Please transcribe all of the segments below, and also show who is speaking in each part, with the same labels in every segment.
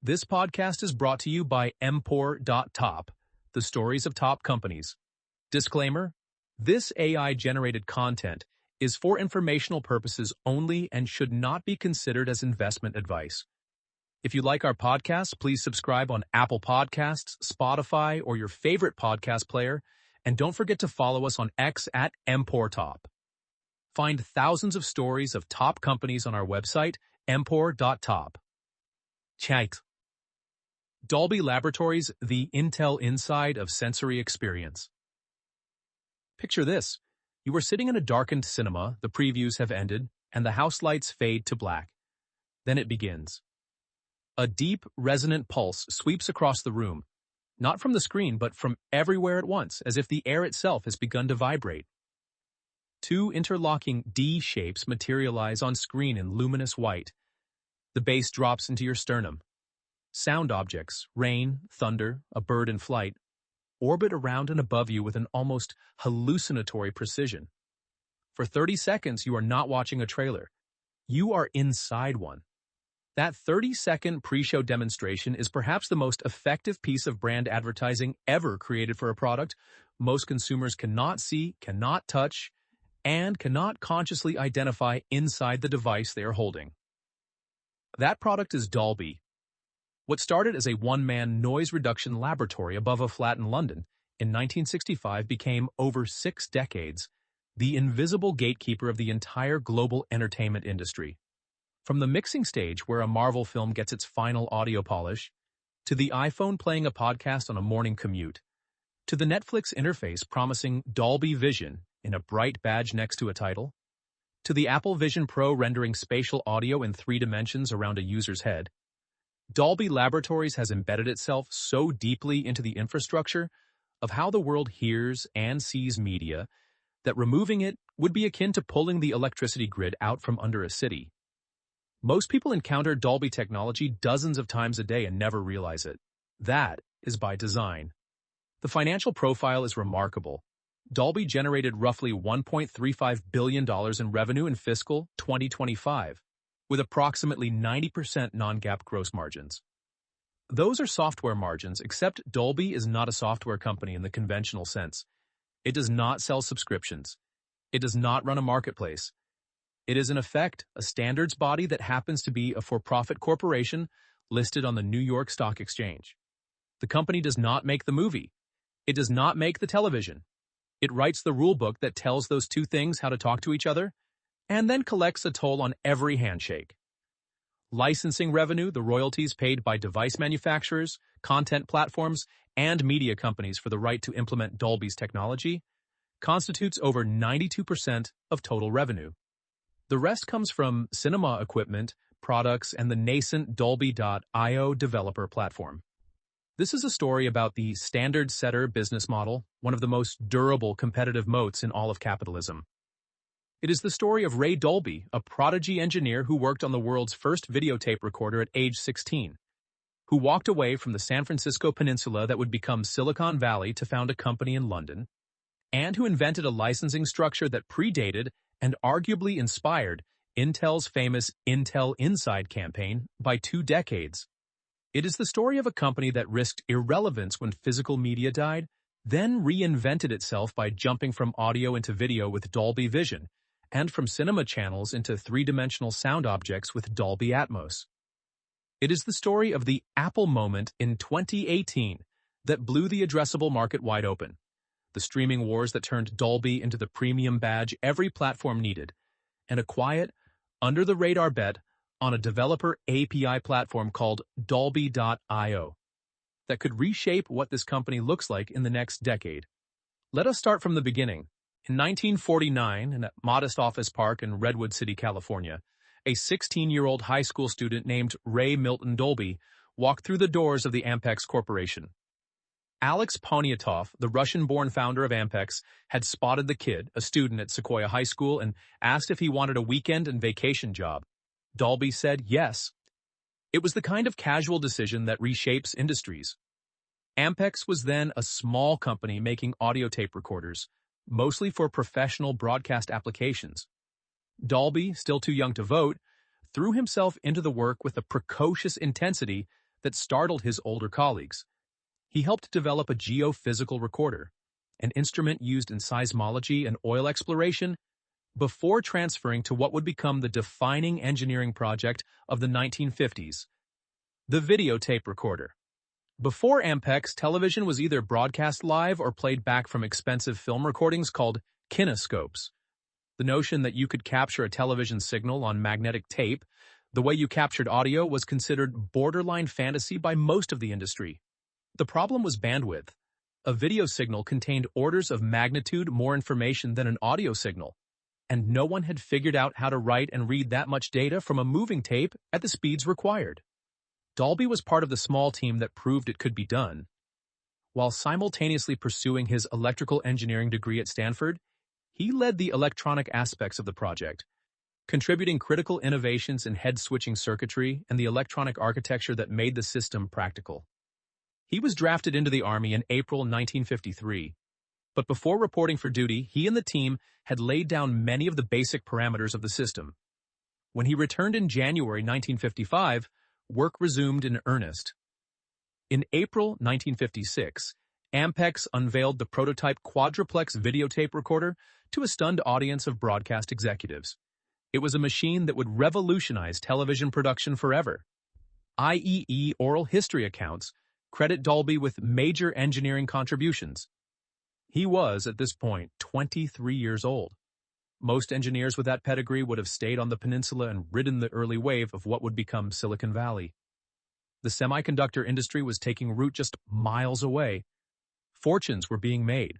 Speaker 1: This podcast is brought to you by Top, the stories of top companies. Disclaimer: this AI-generated content is for informational purposes only and should not be considered as investment advice. If you like our podcast, please subscribe on Apple Podcasts, Spotify, or your favorite podcast player, and don't forget to follow us on X at Top. Find thousands of stories of top companies on our website, Top. Chat. Dolby Laboratories, the Intel inside of sensory experience. Picture this. You are sitting in a darkened cinema, the previews have ended, and the house lights fade to black. Then it begins. A deep, resonant pulse sweeps across the room, not from the screen but from everywhere at once, as if the air itself has begun to vibrate. Two interlocking D shapes materialize on screen in luminous white. The bass drops into your sternum. Sound objects, rain, thunder, a bird in flight, orbit around and above you with an almost hallucinatory precision. For 30 seconds, you are not watching a trailer. You are inside one. That 30-second pre-show demonstration is perhaps the most effective piece of brand advertising ever created for a product most consumers cannot see, cannot touch, and cannot consciously identify inside the device they are holding. That product is Dolby. What started as a one-man noise reduction laboratory above a flat in London in 1965 became, over 6 decades, the invisible gatekeeper of the entire global entertainment industry. From the mixing stage where a Marvel film gets its final audio polish, to the iPhone playing a podcast on a morning commute, to the Netflix interface promising Dolby Vision in a bright badge next to a title, to the Apple Vision Pro rendering spatial audio in 3 dimensions around a user's head, Dolby Laboratories has embedded itself so deeply into the infrastructure of how the world hears and sees media that removing it would be akin to pulling the electricity grid out from under a city. Most people encounter Dolby technology dozens of times a day and never realize it. That is by design. The financial profile is remarkable. Dolby generated roughly $1.35 billion in revenue in fiscal 2025. With approximately 90% non-GAAP gross margins. Those are software margins, except Dolby is not a software company in the conventional sense. It does not sell subscriptions. It does not run a marketplace. It is, in effect, a standards body that happens to be a for-profit corporation listed on the New York Stock Exchange. The company does not make the movie. It does not make the television. It writes the rulebook that tells those two things how to talk to each other, and then collects a toll on every handshake. Licensing revenue, the royalties paid by device manufacturers, content platforms, and media companies for the right to implement Dolby's technology, constitutes over 92% of total revenue. The rest comes from cinema equipment, products, and the nascent Dolby.io developer platform. This is a story about the standard-setter business model, one of the most durable competitive moats in all of capitalism. It is the story of Ray Dolby, a prodigy engineer who worked on the world's first videotape recorder at age 16, who walked away from the San Francisco peninsula that would become Silicon Valley to found a company in London, and who invented a licensing structure that predated and arguably inspired Intel's famous Intel Inside campaign by 2 decades. It is the story of a company that risked irrelevance when physical media died, then reinvented itself by jumping from audio into video with Dolby Vision, and from cinema channels into 3-dimensional sound objects with Dolby Atmos. It is the story of the Apple moment in 2018 that blew the addressable market wide open, the streaming wars that turned Dolby into the premium badge every platform needed, and a quiet, under-the-radar bet on a developer API platform called Dolby.io that could reshape what this company looks like in the next decade. Let us start from the beginning. In 1949, in a modest office park in Redwood City, California, a 16-year-old high school student named Ray Milton Dolby walked through the doors of the Ampex Corporation. Alex Poniatov, the Russian-born founder of Ampex, had spotted the kid, a student at Sequoia High School, and asked if he wanted a weekend and vacation job. Dolby said yes. It was the kind of casual decision that reshapes industries. Ampex was then a small company making audio tape recorders, mostly for professional broadcast applications. Dolby, still too young to vote, threw himself into the work with a precocious intensity that startled his older colleagues. He helped develop a geophysical recorder, an instrument used in seismology and oil exploration, before transferring to what would become the defining engineering project of the 1950s, the videotape recorder. Before Ampex, television was either broadcast live or played back from expensive film recordings called kinescopes. The notion that you could capture a television signal on magnetic tape, the way you captured audio, was considered borderline fantasy by most of the industry. The problem was bandwidth. A video signal contained orders of magnitude more information than an audio signal, and no one had figured out how to write and read that much data from a moving tape at the speeds required. Dolby was part of the small team that proved it could be done. While simultaneously pursuing his electrical engineering degree at Stanford, he led the electronic aspects of the project, contributing critical innovations in head-switching circuitry and the electronic architecture that made the system practical. He was drafted into the Army in April 1953, but before reporting for duty, he and the team had laid down many of the basic parameters of the system. When he returned in January 1955, work resumed in earnest. In April 1956, Ampex unveiled the prototype quadruplex videotape recorder to a stunned audience of broadcast executives. It was a machine that would revolutionize television production forever. IEE oral history accounts credit Dolby with major engineering contributions. He was, at this point, 23 years old. Most engineers with that pedigree would have stayed on the peninsula and ridden the early wave of what would become Silicon Valley. The semiconductor industry was taking root just miles away. Fortunes were being made.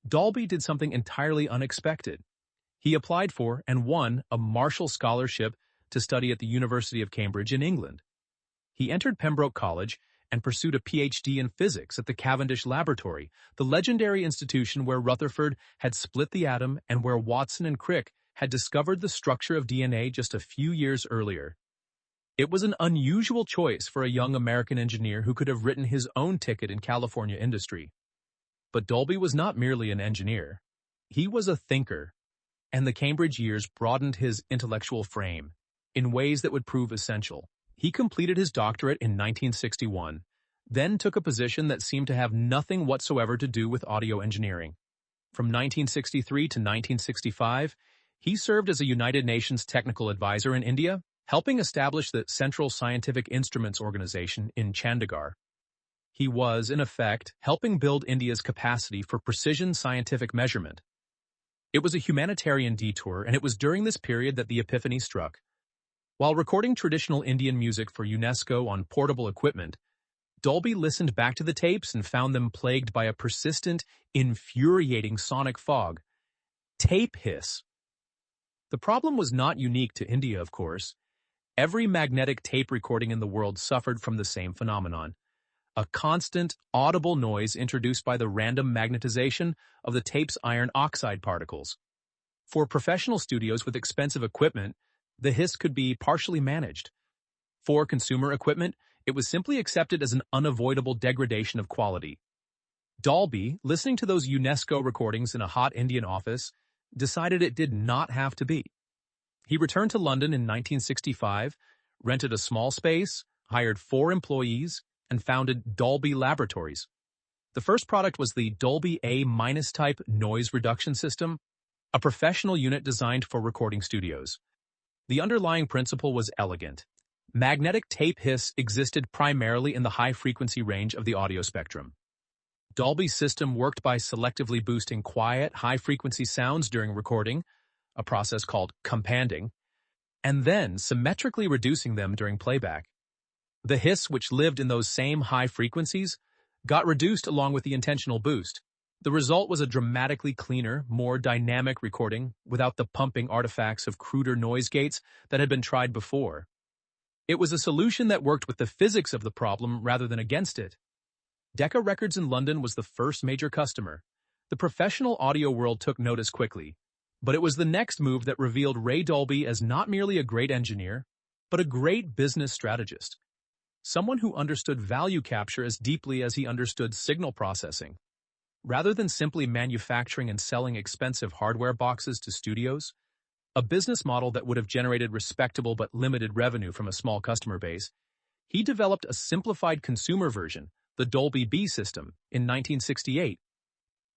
Speaker 1: Dolby did something entirely unexpected. He applied for and won a Marshall Scholarship to study at the University of Cambridge in England. He entered Pembroke College and pursued a PhD in physics at the Cavendish Laboratory, the legendary institution where Rutherford had split the atom and where Watson and Crick had discovered the structure of DNA just a few years earlier. It was an unusual choice for a young American engineer who could have written his own ticket in California industry. But Dolby was not merely an engineer. He was a thinker, and the Cambridge years broadened his intellectual frame in ways that would prove essential. He completed his doctorate in 1961, then took a position that seemed to have nothing whatsoever to do with audio engineering. From 1963 to 1965, he served as a United Nations technical advisor in India, helping establish the Central Scientific Instruments Organization in Chandigarh. He was, in effect, helping build India's capacity for precision scientific measurement. It was a humanitarian detour, and it was during this period that the epiphany struck. While recording traditional Indian music for UNESCO on portable equipment, Dolby listened back to the tapes and found them plagued by a persistent, infuriating sonic fog. Tape hiss. The problem was not unique to India, of course. Every magnetic tape recording in the world suffered from the same phenomenon. A constant, audible noise introduced by the random magnetization of the tape's iron oxide particles. For professional studios with expensive equipment, the hiss could be partially managed. For consumer equipment, it was simply accepted as an unavoidable degradation of quality. Dolby, listening to those UNESCO recordings in a hot Indian office, decided it did not have to be. He returned to London in 1965, rented a small space, hired 4 employees, and founded Dolby Laboratories. The first product was the Dolby A-type noise reduction system, a professional unit designed for recording studios. The underlying principle was elegant. Magnetic tape hiss existed primarily in the high-frequency range of the audio spectrum. Dolby's system worked by selectively boosting quiet, high-frequency sounds during recording, a process called companding, and then symmetrically reducing them during playback. The hiss, which lived in those same high frequencies, got reduced along with the intentional boost. The result was a dramatically cleaner, more dynamic recording without the pumping artifacts of cruder noise gates that had been tried before. It was a solution that worked with the physics of the problem rather than against it. Decca Records in London was the first major customer. The professional audio world took notice quickly, but it was the next move that revealed Ray Dolby as not merely a great engineer, but a great business strategist. Someone who understood value capture as deeply as he understood signal processing. Rather than simply manufacturing and selling expensive hardware boxes to studios, a business model that would have generated respectable but limited revenue from a small customer base, He developed a simplified consumer version, the Dolby B system, in 1968.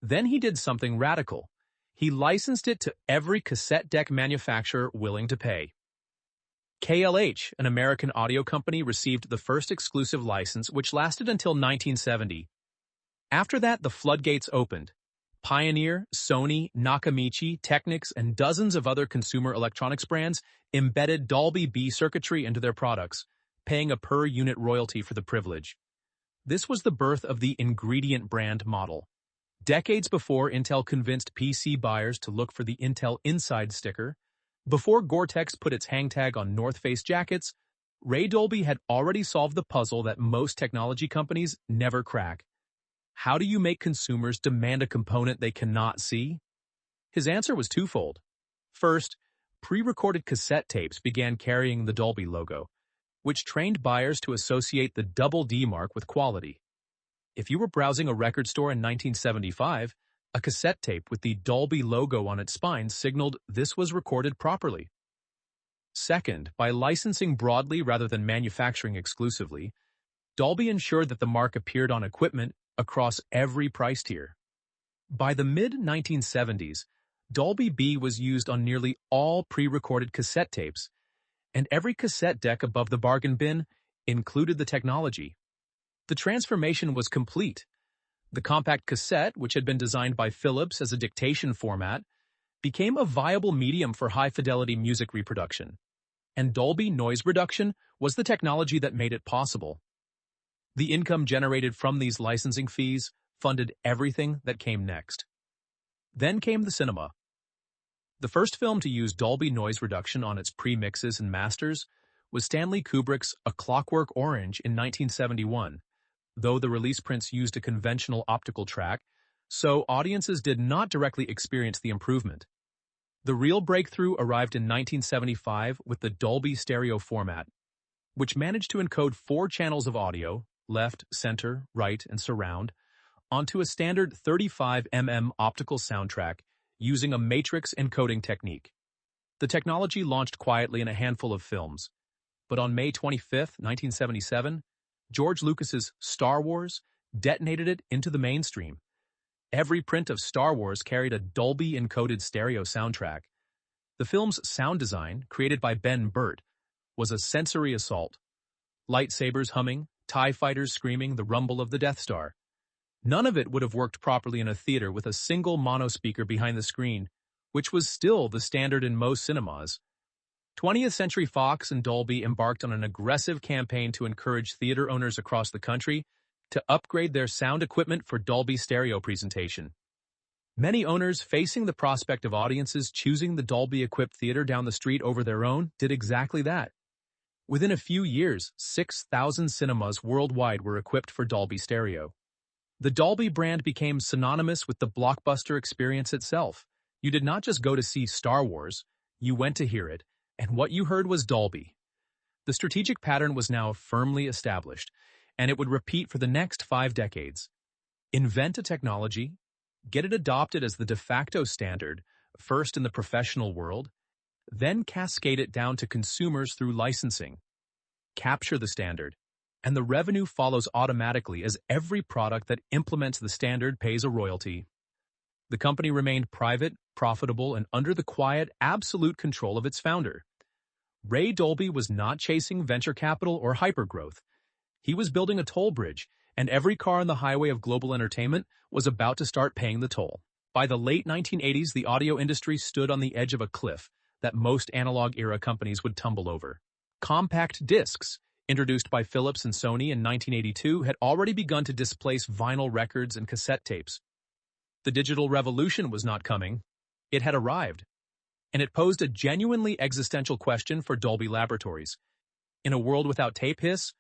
Speaker 1: Then he did something radical. He licensed it to every cassette deck manufacturer willing to pay. KLH, an American audio company, received the first exclusive license, which lasted until 1970. After that, the floodgates opened. Pioneer, Sony, Nakamichi, Technics, and dozens of other consumer electronics brands embedded Dolby B circuitry into their products, paying a per-unit royalty for the privilege. This was the birth of the ingredient brand model. Decades before Intel convinced PC buyers to look for the Intel Inside sticker, before Gore-Tex put its hang tag on North Face jackets, Ray Dolby had already solved the puzzle that most technology companies never crack. How do you make consumers demand a component they cannot see? His answer was twofold. First, pre-recorded cassette tapes began carrying the Dolby logo, which trained buyers to associate the double D mark with quality. If you were browsing a record store in 1975, a cassette tape with the Dolby logo on its spine signaled this was recorded properly. Second, by licensing broadly rather than manufacturing exclusively, Dolby ensured that the mark appeared on equipment across every price tier. By the mid-1970s, Dolby B was used on nearly all pre-recorded cassette tapes, and every cassette deck above the bargain bin included the technology. The transformation was complete. The compact cassette, which had been designed by Philips as a dictation format, became a viable medium for high-fidelity music reproduction, and Dolby noise reduction was the technology that made it possible. The income generated from these licensing fees funded everything that came next. Then came the cinema. The first film to use Dolby noise reduction on its pre-mixes and masters was Stanley Kubrick's A Clockwork Orange in 1971, though the release prints used a conventional optical track, so audiences did not directly experience the improvement. The real breakthrough arrived in 1975 with the Dolby stereo format, which managed to encode 4 channels of audio, left, center, right, and surround, onto a standard 35 mm optical soundtrack using a matrix encoding technique. The technology launched quietly in a handful of films, but on May 25, 1977, George Lucas's Star Wars detonated it into the mainstream. Every print of Star Wars carried a Dolby-encoded stereo soundtrack. The film's sound design, created by Ben Burt, was a sensory assault. Lightsabers humming, TIE fighters screaming, the rumble of the Death Star. None of it would have worked properly in a theater with a single monospeaker behind the screen, which was still the standard in most cinemas. 20th Century Fox and Dolby embarked on an aggressive campaign to encourage theater owners across the country to upgrade their sound equipment for Dolby stereo presentation. Many owners, facing the prospect of audiences choosing the Dolby-equipped theater down the street over their own, did exactly that. Within a few years, 6,000 cinemas worldwide were equipped for Dolby stereo. The Dolby brand became synonymous with the blockbuster experience itself. You did not just go to see Star Wars, you went to hear it, and what you heard was Dolby. The strategic pattern was now firmly established, and it would repeat for the next 5 decades. Invent a technology, get it adopted as the de facto standard, first in the professional world, then cascade it down to consumers through licensing. Capture the standard, and the revenue follows automatically as every product that implements the standard pays a royalty. The company remained private, profitable, and under the quiet, absolute control of its founder. Ray Dolby was not chasing venture capital or hypergrowth. He was building a toll bridge, and every car on the highway of global entertainment was about to start paying the toll. By the late 1980s, the audio industry stood on the edge of a cliff that most analog-era companies would tumble over. Compact discs, introduced by Philips and Sony in 1982, had already begun to displace vinyl records and cassette tapes. The digital revolution was not coming. It had arrived. And it posed a genuinely existential question for Dolby Laboratories. In a world without tape hiss,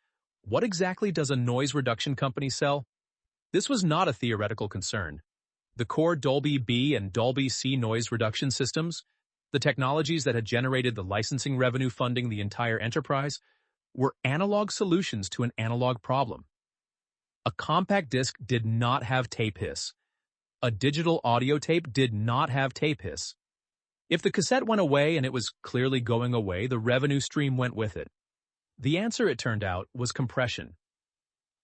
Speaker 1: what exactly does a noise reduction company sell? This was not a theoretical concern. The core Dolby B and Dolby C noise reduction systems, the technologies that had generated the licensing revenue funding the entire enterprise, were analog solutions to an analog problem. A compact disc did not have tape hiss. A digital audio tape did not have tape hiss. If the cassette went away, and it was clearly going away, the revenue stream went with it. The answer, it turned out, was compression.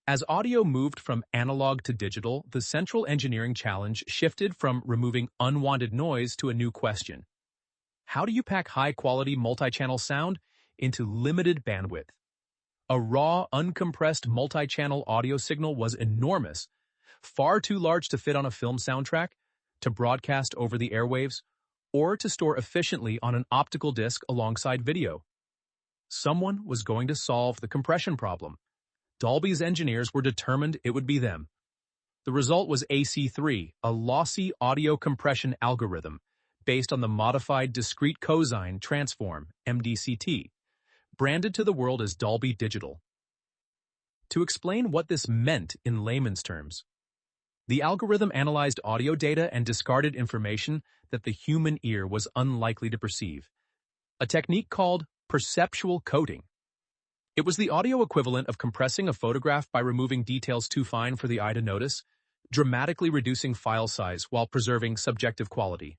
Speaker 1: As audio moved from analog to digital, the central engineering challenge shifted from removing unwanted noise to a new question. How do you pack high-quality multi-channel sound into limited bandwidth? A raw, uncompressed multi-channel audio signal was enormous, far too large to fit on a film soundtrack, to broadcast over the airwaves, or to store efficiently on an optical disc alongside video. Someone was going to solve the compression problem. Dolby's engineers were determined it would be them. The result was AC3, a lossy audio compression algorithm based on the modified discrete cosine transform, MDCT, branded to the world as Dolby Digital. To explain what this meant in layman's terms, the algorithm analyzed audio data and discarded information that the human ear was unlikely to perceive, a technique called perceptual coding. It was the audio equivalent of compressing a photograph by removing details too fine for the eye to notice, dramatically reducing file size while preserving subjective quality.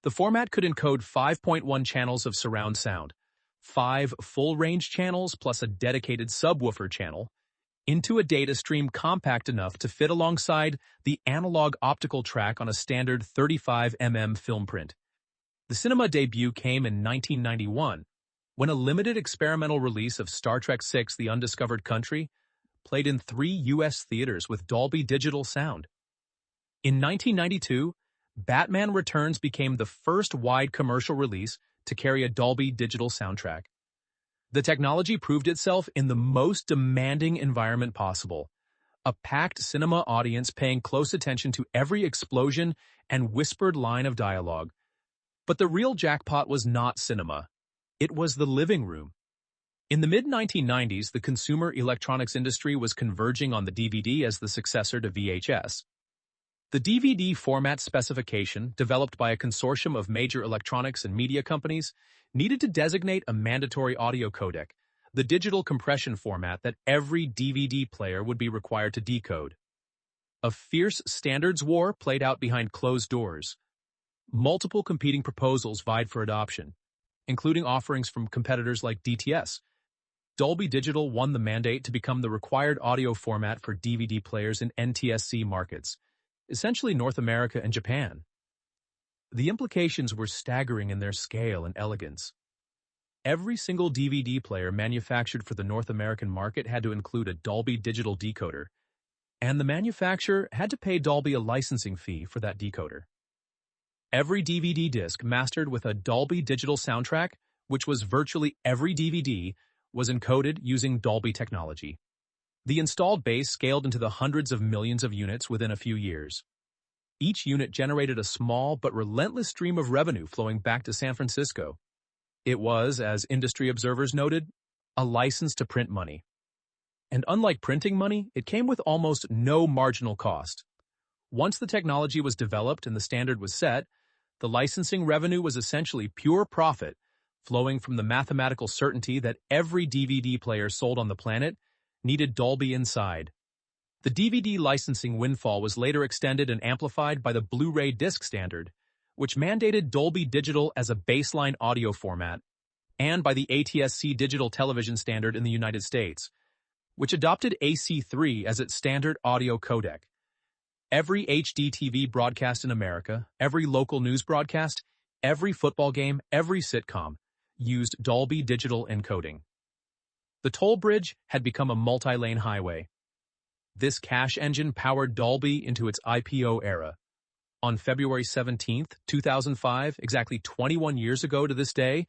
Speaker 1: The format could encode 5.1 channels of surround sound, 5 full-range channels plus a dedicated subwoofer channel, into a data stream compact enough to fit alongside the analog optical track on a standard 35 mm film print. The cinema debut came in 1991, when a limited experimental release of Star Trek VI: The Undiscovered Country played in 3 U.S. theaters with Dolby Digital sound. In 1992, Batman Returns became the first wide commercial release to carry a Dolby Digital soundtrack. The technology proved itself in the most demanding environment possible, a packed cinema audience paying close attention to every explosion and whispered line of dialogue. But the real jackpot was not cinema. It was the living room. In the mid-1990s, the consumer electronics industry was converging on the DVD as the successor to VHS. The DVD format specification, developed by a consortium of major electronics and media companies, needed to designate a mandatory audio codec, the digital compression format that every DVD player would be required to decode. A fierce standards war played out behind closed doors. Multiple competing proposals vied for adoption, including offerings from competitors like DTS. Dolby Digital won the mandate to become the required audio format for DVD players in NTSC markets, essentially North America and Japan. The implications were staggering in their scale and elegance. Every single DVD player manufactured for the North American market had to include a Dolby Digital decoder, and the manufacturer had to pay Dolby a licensing fee for that decoder. Every DVD disc mastered with a Dolby Digital soundtrack, which was virtually every DVD, was encoded using Dolby technology. The installed base scaled into the hundreds of millions of units within a few years. Each unit generated a small but relentless stream of revenue flowing back to San Francisco. It was, as industry observers noted, a license to print money. And unlike printing money, it came with almost no marginal cost. Once the technology was developed and the standard was set, the licensing revenue was essentially pure profit, flowing from the mathematical certainty that every DVD player sold on the planet needed Dolby inside. The DVD licensing windfall was later extended and amplified by the Blu-ray disc standard, which mandated Dolby Digital as a baseline audio format, and by the ATSC digital television standard in the United States, which adopted AC3 as its standard audio codec. Every HD TV broadcast in America, every local news broadcast, every football game, every sitcom used Dolby Digital encoding. The toll bridge had become a multi-lane highway. This cash engine powered Dolby into its IPO era. On February 17, 2005, exactly 21 years ago to this day,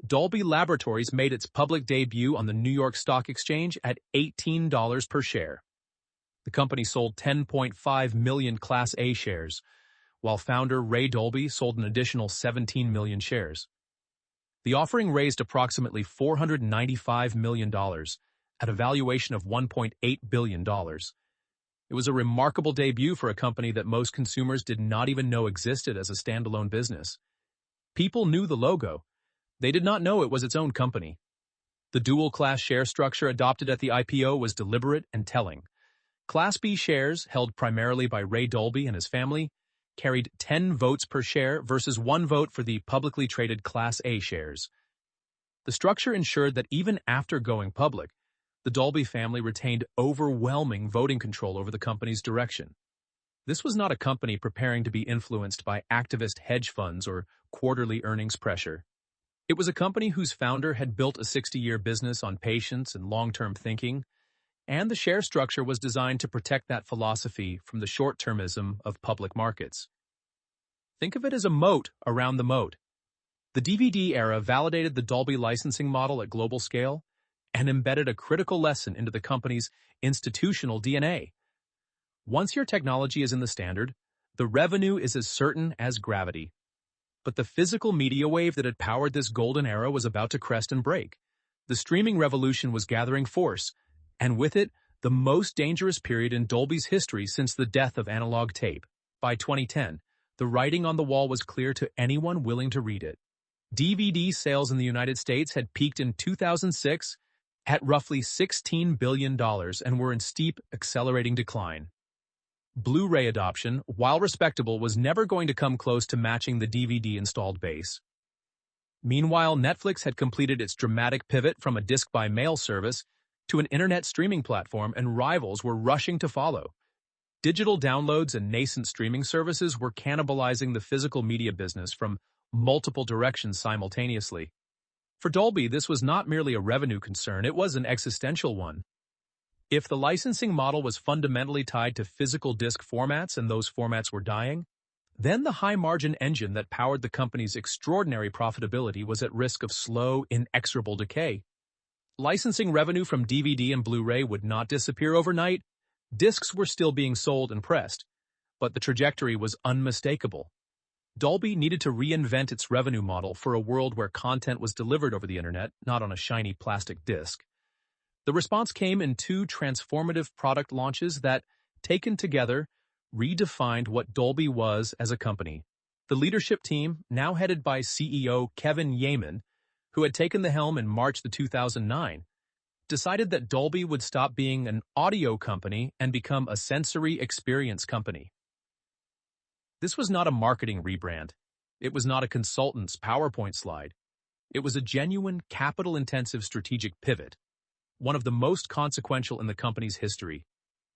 Speaker 1: Dolby Laboratories made its public debut on the New York Stock Exchange at $18 per share. The company sold 10.5 million Class A shares, while founder Ray Dolby sold an additional 17 million shares. The offering raised approximately $495 million at a valuation of $1.8 billion. It was a remarkable debut for a company that most consumers did not even know existed as a standalone business. People knew the logo. They did not know it was its own company. The dual-class share structure adopted at the IPO was deliberate and telling. Class B shares, held primarily by Ray Dolby and his family, carried 10 votes per share versus 1 vote for the publicly traded Class A shares. The structure ensured that even after going public, the Dolby family retained overwhelming voting control over the company's direction. This was not a company preparing to be influenced by activist hedge funds or quarterly earnings pressure. It was a company whose founder had built a 60-year business on patience and long-term thinking, and the share structure was designed to protect that philosophy from the short-termism of public markets. Think of it as a moat around the moat. The DVD era validated the Dolby licensing model at global scale and embedded a critical lesson into the company's institutional DNA. Once your technology is in the standard, the revenue is as certain as gravity. But the physical media wave that had powered this golden era was about to crest and break. The streaming revolution was gathering force, and with it, the most dangerous period in Dolby's history since the death of analog tape. By 2010, the writing on the wall was clear to anyone willing to read it. DVD sales in the United States had peaked in 2006 at roughly $16 billion and were in steep, accelerating decline. Blu-ray adoption, while respectable, was never going to come close to matching the DVD installed base. Meanwhile, Netflix had completed its dramatic pivot from a disc-by-mail service to an internet streaming platform, and rivals were rushing to follow. Digital downloads and nascent streaming services were cannibalizing the physical media business from multiple directions simultaneously. For Dolby, this was not merely a revenue concern, it was an existential one. If the licensing model was fundamentally tied to physical disc formats and those formats were dying, then the high-margin engine that powered the company's extraordinary profitability was at risk of slow, inexorable decay. Licensing revenue from DVD and Blu-ray would not disappear overnight. Discs were still being sold and pressed, but the trajectory was unmistakable. Dolby needed to reinvent its revenue model for a world where content was delivered over the internet, not on a shiny plastic disc. The response came in two transformative product launches that, taken together, redefined what Dolby was as a company. The leadership team, now headed by CEO Kevin Yeaman, who had taken the helm in March 2009, decided that Dolby would stop being an audio company and become a sensory experience company. This was not a marketing rebrand. It was not a consultant's PowerPoint slide. It was a genuine, capital-intensive strategic pivot, one of the most consequential in the company's history,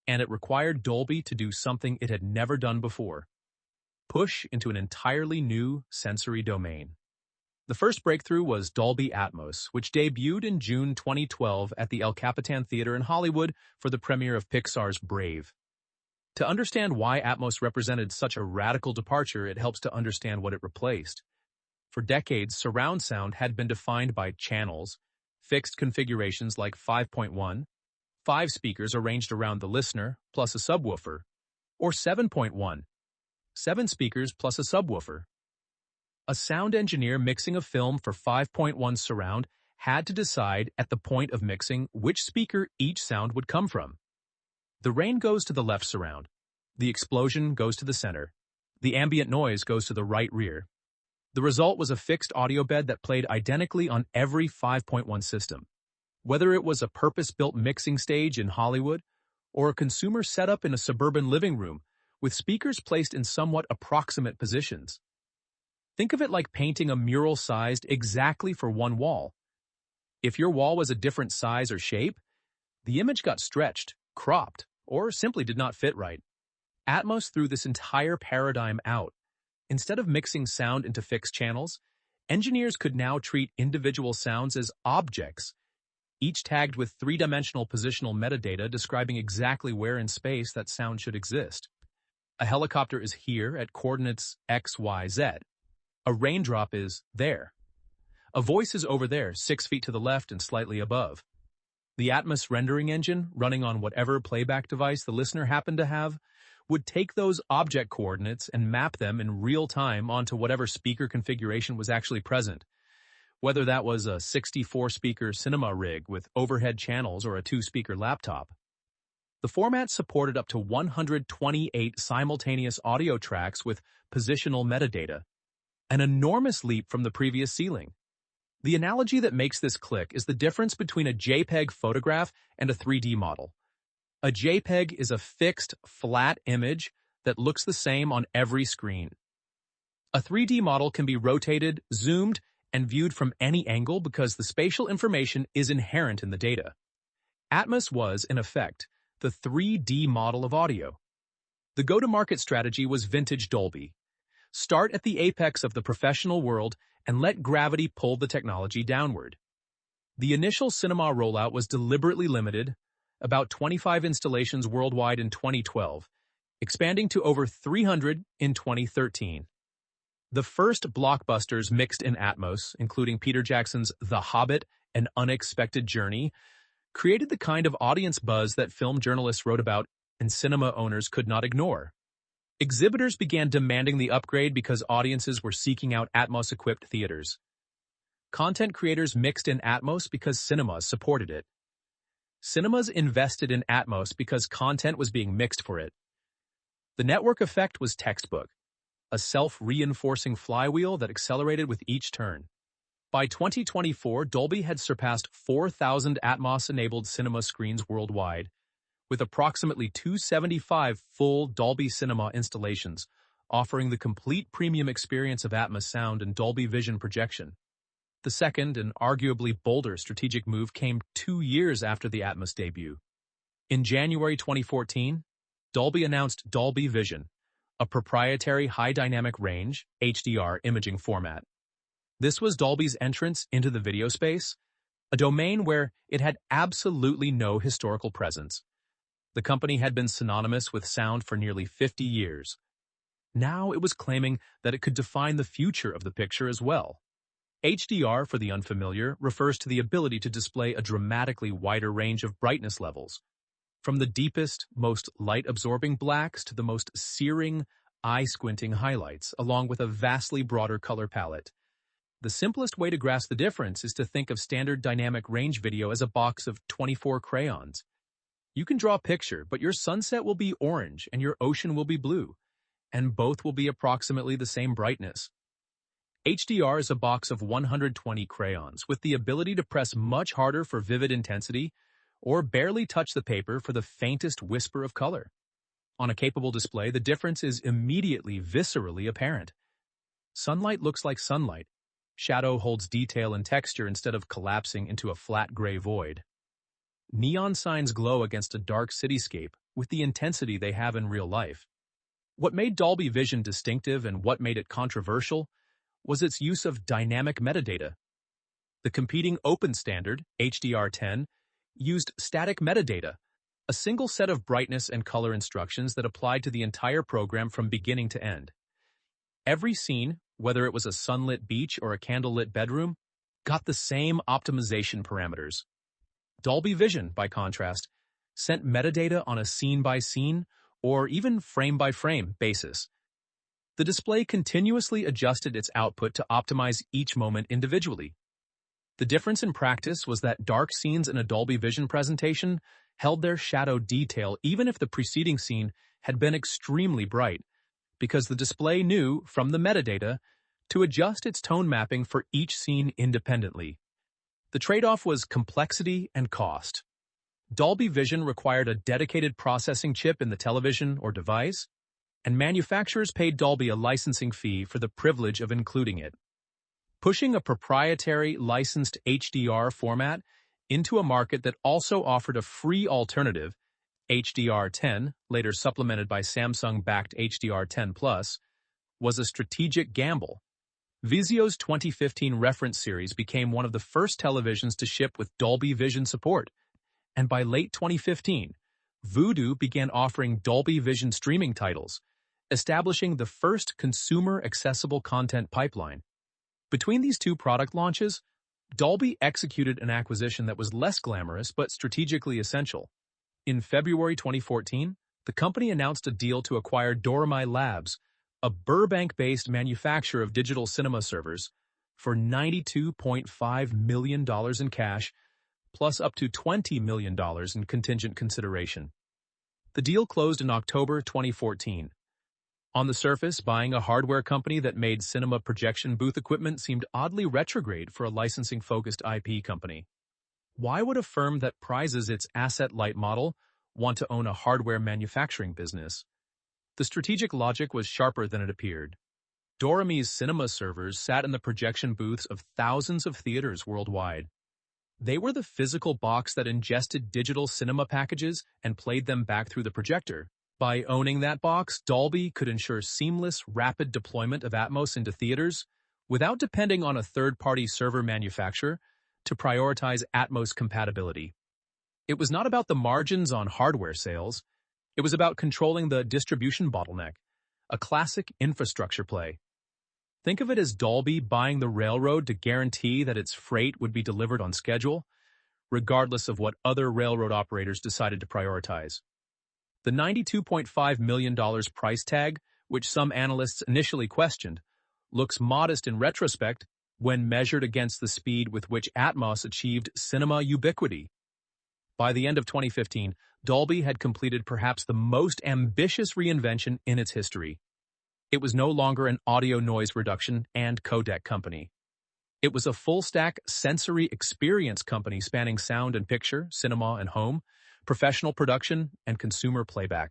Speaker 1: and it required Dolby to do something it had never done before: push into an entirely new sensory domain. The first breakthrough was Dolby Atmos, which debuted in June 2012 at the El Capitan Theater in Hollywood for the premiere of Pixar's Brave. To understand why Atmos represented such a radical departure, it helps to understand what it replaced. For decades, surround sound had been defined by channels, fixed configurations like 5.1, 5 speakers arranged around the listener plus a subwoofer, or 7.1, 7 speakers plus a subwoofer. A sound engineer mixing a film for 5.1 surround had to decide at the point of mixing which speaker each sound would come from. The rain goes to the left surround, the explosion goes to the center, the ambient noise goes to the right rear. The result was a fixed audio bed that played identically on every 5.1 system. Whether it was a purpose-built mixing stage in Hollywood or a consumer setup in a suburban living room with speakers placed in somewhat approximate positions. Think of it like painting a mural sized exactly for one wall. If your wall was a different size or shape, the image got stretched, cropped, or simply did not fit right. Atmos threw this entire paradigm out. Instead of mixing sound into fixed channels, engineers could now treat individual sounds as objects, each tagged with three-dimensional positional metadata describing exactly where in space that sound should exist. A helicopter is here at coordinates x, y, z. A raindrop is there. A voice is over there, 6 feet to the left and slightly above. The Atmos rendering engine, running on whatever playback device the listener happened to have, would take those object coordinates and map them in real time onto whatever speaker configuration was actually present, whether that was a 64-speaker cinema rig with overhead channels or a 2-speaker laptop. The format supported up to 128 simultaneous audio tracks with positional metadata, an enormous leap from the previous ceiling. The analogy that makes this click is the difference between a JPEG photograph and a 3D model. A JPEG is a fixed, flat image that looks the same on every screen. A 3D model can be rotated, zoomed, and viewed from any angle because the spatial information is inherent in the data. Atmos was, in effect, the 3D model of audio. The go-to-market strategy was vintage Dolby. Start at the apex of the professional world and let gravity pull the technology downward. The initial cinema rollout was deliberately limited, about 25 installations worldwide in 2012, expanding to over 300 in 2013. The first blockbusters mixed in Atmos, including Peter Jackson's The Hobbit: An Unexpected Journey, created the kind of audience buzz that film journalists wrote about and cinema owners could not ignore. Exhibitors began demanding the upgrade because audiences were seeking out Atmos-equipped theaters. Content creators mixed in Atmos because cinemas supported it. Cinemas invested in Atmos because content was being mixed for it. The network effect was textbook, a self-reinforcing flywheel that accelerated with each turn. By 2024, Dolby had surpassed 4,000 Atmos-enabled cinema screens worldwide, with approximately 275 full Dolby Cinema installations, offering the complete premium experience of Atmos sound and Dolby Vision projection. The second and arguably bolder strategic move came 2 years after the Atmos debut. In January 2014, Dolby announced Dolby Vision, a proprietary high dynamic range (HDR) imaging format. This was Dolby's entrance into the video space, a domain where it had absolutely no historical presence. The company had been synonymous with sound for nearly 50 years. Now it was claiming that it could define the future of the picture as well. HDR, for the unfamiliar, refers to the ability to display a dramatically wider range of brightness levels, from the deepest, most light-absorbing blacks to the most searing, eye-squinting highlights, along with a vastly broader color palette. The simplest way to grasp the difference is to think of standard dynamic range video as a box of 24 crayons. You can draw a picture, but your sunset will be orange and your ocean will be blue, and both will be approximately the same brightness. HDR is a box of 120 crayons with the ability to press much harder for vivid intensity or barely touch the paper for the faintest whisper of color. On a capable display, the difference is immediately viscerally apparent. Sunlight looks like sunlight. Shadow holds detail and texture instead of collapsing into a flat gray void. Neon signs glow against a dark cityscape with the intensity they have in real life. What made Dolby Vision distinctive and what made it controversial was its use of dynamic metadata. The competing open standard, HDR10, used static metadata, a single set of brightness and color instructions that applied to the entire program from beginning to end. Every scene, whether it was a sunlit beach or a candlelit bedroom, got the same optimization parameters. Dolby Vision, by contrast, sent metadata on a scene-by-scene or even frame-by-frame basis. The display continuously adjusted its output to optimize each moment individually. The difference in practice was that dark scenes in a Dolby Vision presentation held their shadow detail even if the preceding scene had been extremely bright, because the display knew, from the metadata, to adjust its tone mapping for each scene independently. The trade-off was complexity and cost. Dolby Vision required a dedicated processing chip in the television or device, and manufacturers paid Dolby a licensing fee for the privilege of including it. Pushing a proprietary licensed HDR format into a market that also offered a free alternative, HDR10, later supplemented by Samsung-backed HDR10 Plus, was a strategic gamble. Vizio's 2015 reference series became one of the first televisions to ship with Dolby Vision support, and by late 2015, Vudu began offering Dolby Vision streaming titles, establishing the first consumer-accessible content pipeline. Between these two product launches, Dolby executed an acquisition that was less glamorous but strategically essential. In February 2014, the company announced a deal to acquire Dolby Labs, a Burbank-based manufacturer of digital cinema servers, for $92.5 million in cash, plus up to $20 million in contingent consideration. The deal closed in October 2014. On the surface, buying a hardware company that made cinema projection booth equipment seemed oddly retrograde for a licensing-focused IP company. Why would a firm that prizes its asset-light model want to own a hardware manufacturing business? The strategic logic was sharper than it appeared. Dorami's cinema servers sat in the projection booths of thousands of theaters worldwide. They were the physical box that ingested digital cinema packages and played them back through the projector. By owning that box, Dolby could ensure seamless, rapid deployment of Atmos into theaters without depending on a third-party server manufacturer to prioritize Atmos compatibility. It was not about the margins on hardware sales. It was about controlling the distribution bottleneck, a classic infrastructure play. Think of it as Dolby buying the railroad to guarantee that its freight would be delivered on schedule, regardless of what other railroad operators decided to prioritize. The $92.5 million price tag, which some analysts initially questioned, looks modest in retrospect when measured against the speed with which Atmos achieved cinema ubiquity. By the end of 2015, Dolby had completed perhaps the most ambitious reinvention in its history. It was no longer an audio noise reduction and codec company. It was a full-stack sensory experience company spanning sound and picture, cinema and home, professional production, and consumer playback.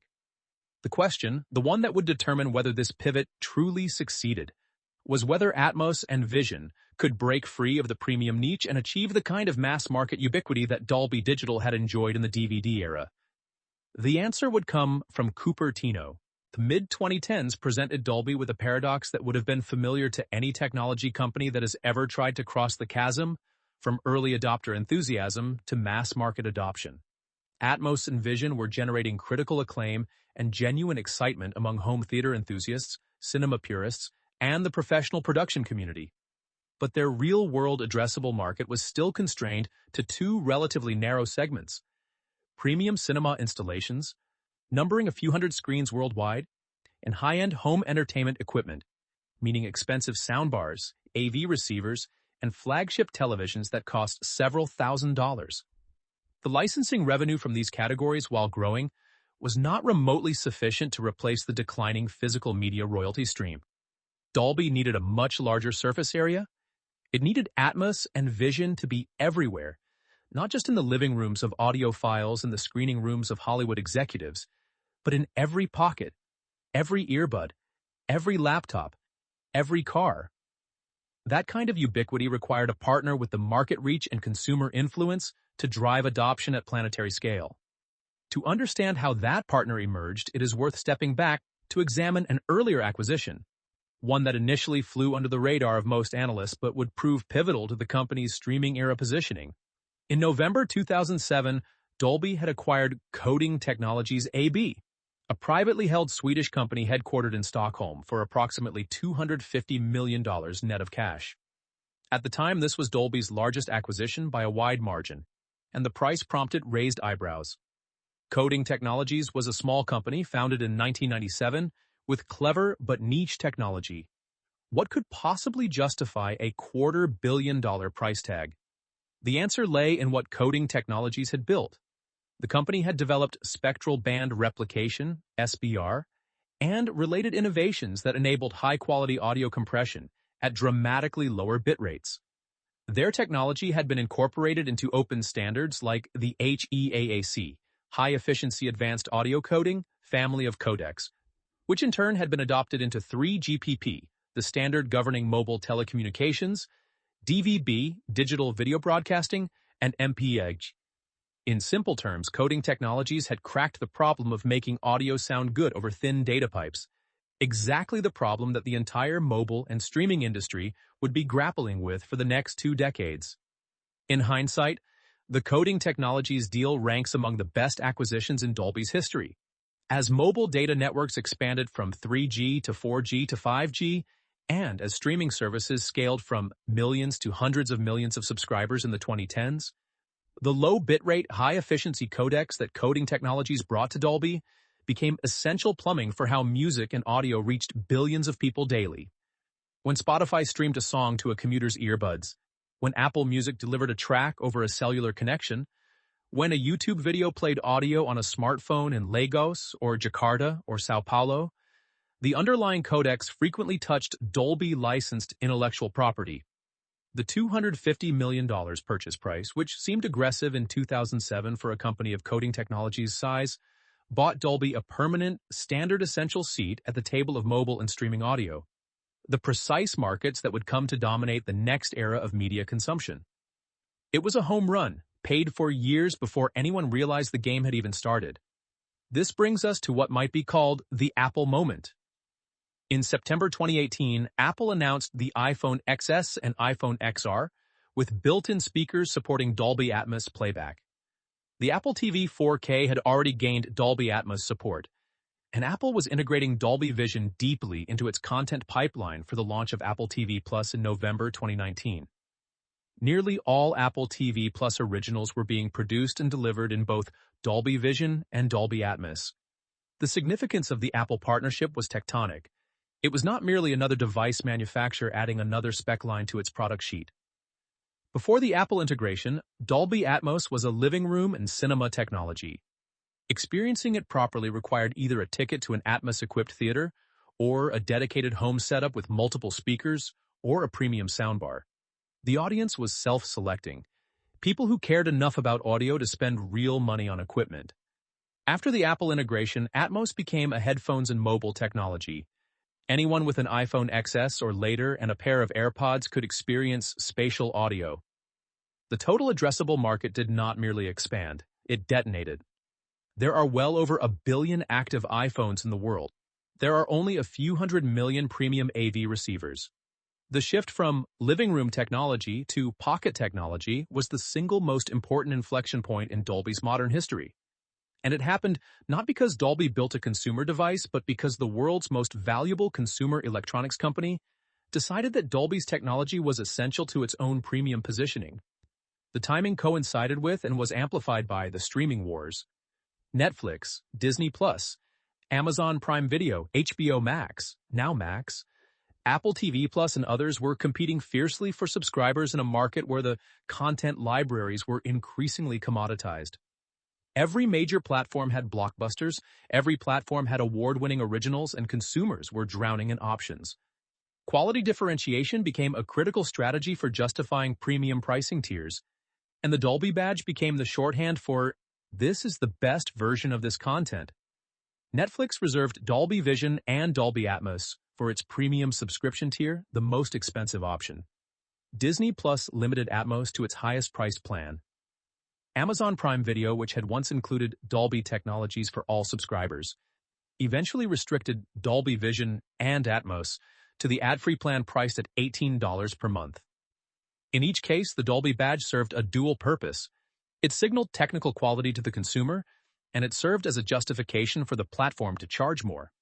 Speaker 1: The question, the one that would determine whether this pivot truly succeeded, was whether Atmos and Vision could break free of the premium niche and achieve the kind of mass-market ubiquity that Dolby Digital had enjoyed in the DVD era. The answer would come from Cupertino. The mid-2010s presented Dolby with a paradox that would have been familiar to any technology company that has ever tried to cross the chasm from early adopter enthusiasm to mass-market adoption. Atmos and Vision were generating critical acclaim and genuine excitement among home theater enthusiasts, cinema purists, and the professional production community. But their real-world addressable market was still constrained to two relatively narrow segments: premium cinema installations, numbering a few hundred screens worldwide, and high-end home entertainment equipment, meaning expensive soundbars, AV receivers, and flagship televisions that cost several $1,000s. The licensing revenue from these categories, while growing, was not remotely sufficient to replace the declining physical media royalty stream. Dolby needed a much larger surface area. It needed Atmos and Vision to be everywhere, not just in the living rooms of audiophiles and the screening rooms of Hollywood executives, but in every pocket, every earbud, every laptop, every car. That kind of ubiquity required a partner with the market reach and consumer influence to drive adoption at planetary scale. To understand how that partner emerged, it is worth stepping back to examine an earlier acquisition, one that initially flew under the radar of most analysts but would prove pivotal to the company's streaming-era positioning. In November 2007, Dolby had acquired Coding Technologies AB, a privately held Swedish company headquartered in Stockholm, for approximately $250 million net of cash. At the time, this was Dolby's largest acquisition by a wide margin, and the price prompted raised eyebrows. Coding Technologies was a small company founded in 1997 with clever but niche technology. What could possibly justify a $250 million price tag? The answer lay in what Coding Technologies had built. The company had developed spectral band replication, SBR, and related innovations that enabled high-quality audio compression at dramatically lower bit rates. Their technology had been incorporated into open standards like the HEAAC, High-Efficiency Advanced Audio Coding family of codecs, which in turn had been adopted into 3GPP, the standard governing mobile telecommunications, DVB, digital video broadcasting, and MPEG. In simple terms, Coding Technologies had cracked the problem of making audio sound good over thin data pipes, exactly the problem that the entire mobile and streaming industry would be grappling with for the next 2 decades. In hindsight, the Coding Technologies deal ranks among the best acquisitions in Dolby's history. As mobile data networks expanded from 3G to 4G to 5G, and as streaming services scaled from millions to hundreds of millions of subscribers in the 2010s, the low bitrate, high-efficiency codecs that Coding Technologies brought to Dolby became essential plumbing for how music and audio reached billions of people daily. When Spotify streamed a song to a commuter's earbuds, when Apple Music delivered a track over a cellular connection, when a YouTube video played audio on a smartphone in Lagos or Jakarta or Sao Paulo, the underlying codecs frequently touched Dolby-licensed intellectual property. The $250 million purchase price, which seemed aggressive in 2007 for a company of Coding Technologies' size, bought Dolby a permanent, standard essential seat at the table of mobile and streaming audio. the precise markets that would come to dominate the next era of media consumption. It was a home run, paid for years before anyone realized the game had even started. This brings us to what might be called the Apple moment. In September 2018, Apple announced the iPhone XS and iPhone XR, with built-in speakers supporting Dolby Atmos playback. The Apple TV 4K had already gained Dolby Atmos support, and Apple was integrating Dolby Vision deeply into its content pipeline for the launch of Apple TV Plus in November 2019. Nearly all Apple TV Plus originals were being produced and delivered in both Dolby Vision and Dolby Atmos. The significance of the Apple partnership was tectonic. It was not merely another device manufacturer adding another spec line to its product sheet. Before the Apple integration, Dolby Atmos was a living room and cinema technology. Experiencing it properly required either a ticket to an Atmos-equipped theater, or a dedicated home setup with multiple speakers, or a premium soundbar. The audience was self-selecting, people who cared enough about audio to spend real money on equipment. After the Apple integration, Atmos became a headphones and mobile technology. Anyone with an iPhone XS or later and a pair of AirPods could experience spatial audio. The total addressable market did not merely expand, it detonated. There are well over 1 billion active iPhones in the world. There are only a few 100 million premium AV receivers. The shift from living room technology to pocket technology was the single most important inflection point in Dolby's modern history. And it happened not because Dolby built a consumer device, but because the world's most valuable consumer electronics company decided that Dolby's technology was essential to its own premium positioning. The timing coincided with and was amplified by the streaming wars. Netflix, Disney+, Amazon Prime Video, HBO Max, now Max, Apple TV Plus, and others were competing fiercely for subscribers in a market where the content libraries were increasingly commoditized. Every major platform had blockbusters, every platform had award-winning originals, and consumers were drowning in options. Quality differentiation became a critical strategy for justifying premium pricing tiers, and the Dolby badge became the shorthand for, "This is the best version of this content." Netflix reserved Dolby Vision and Dolby Atmos for its premium subscription tier, the most expensive option. Disney Plus limited Atmos to its highest priced plan. Amazon Prime Video, which had once included Dolby technologies for all subscribers, eventually restricted Dolby Vision and Atmos to the ad-free plan priced at $18 per month. In each case, the Dolby badge served a dual purpose. It signaled technical quality to the consumer, and it served as a justification for the platform to charge more.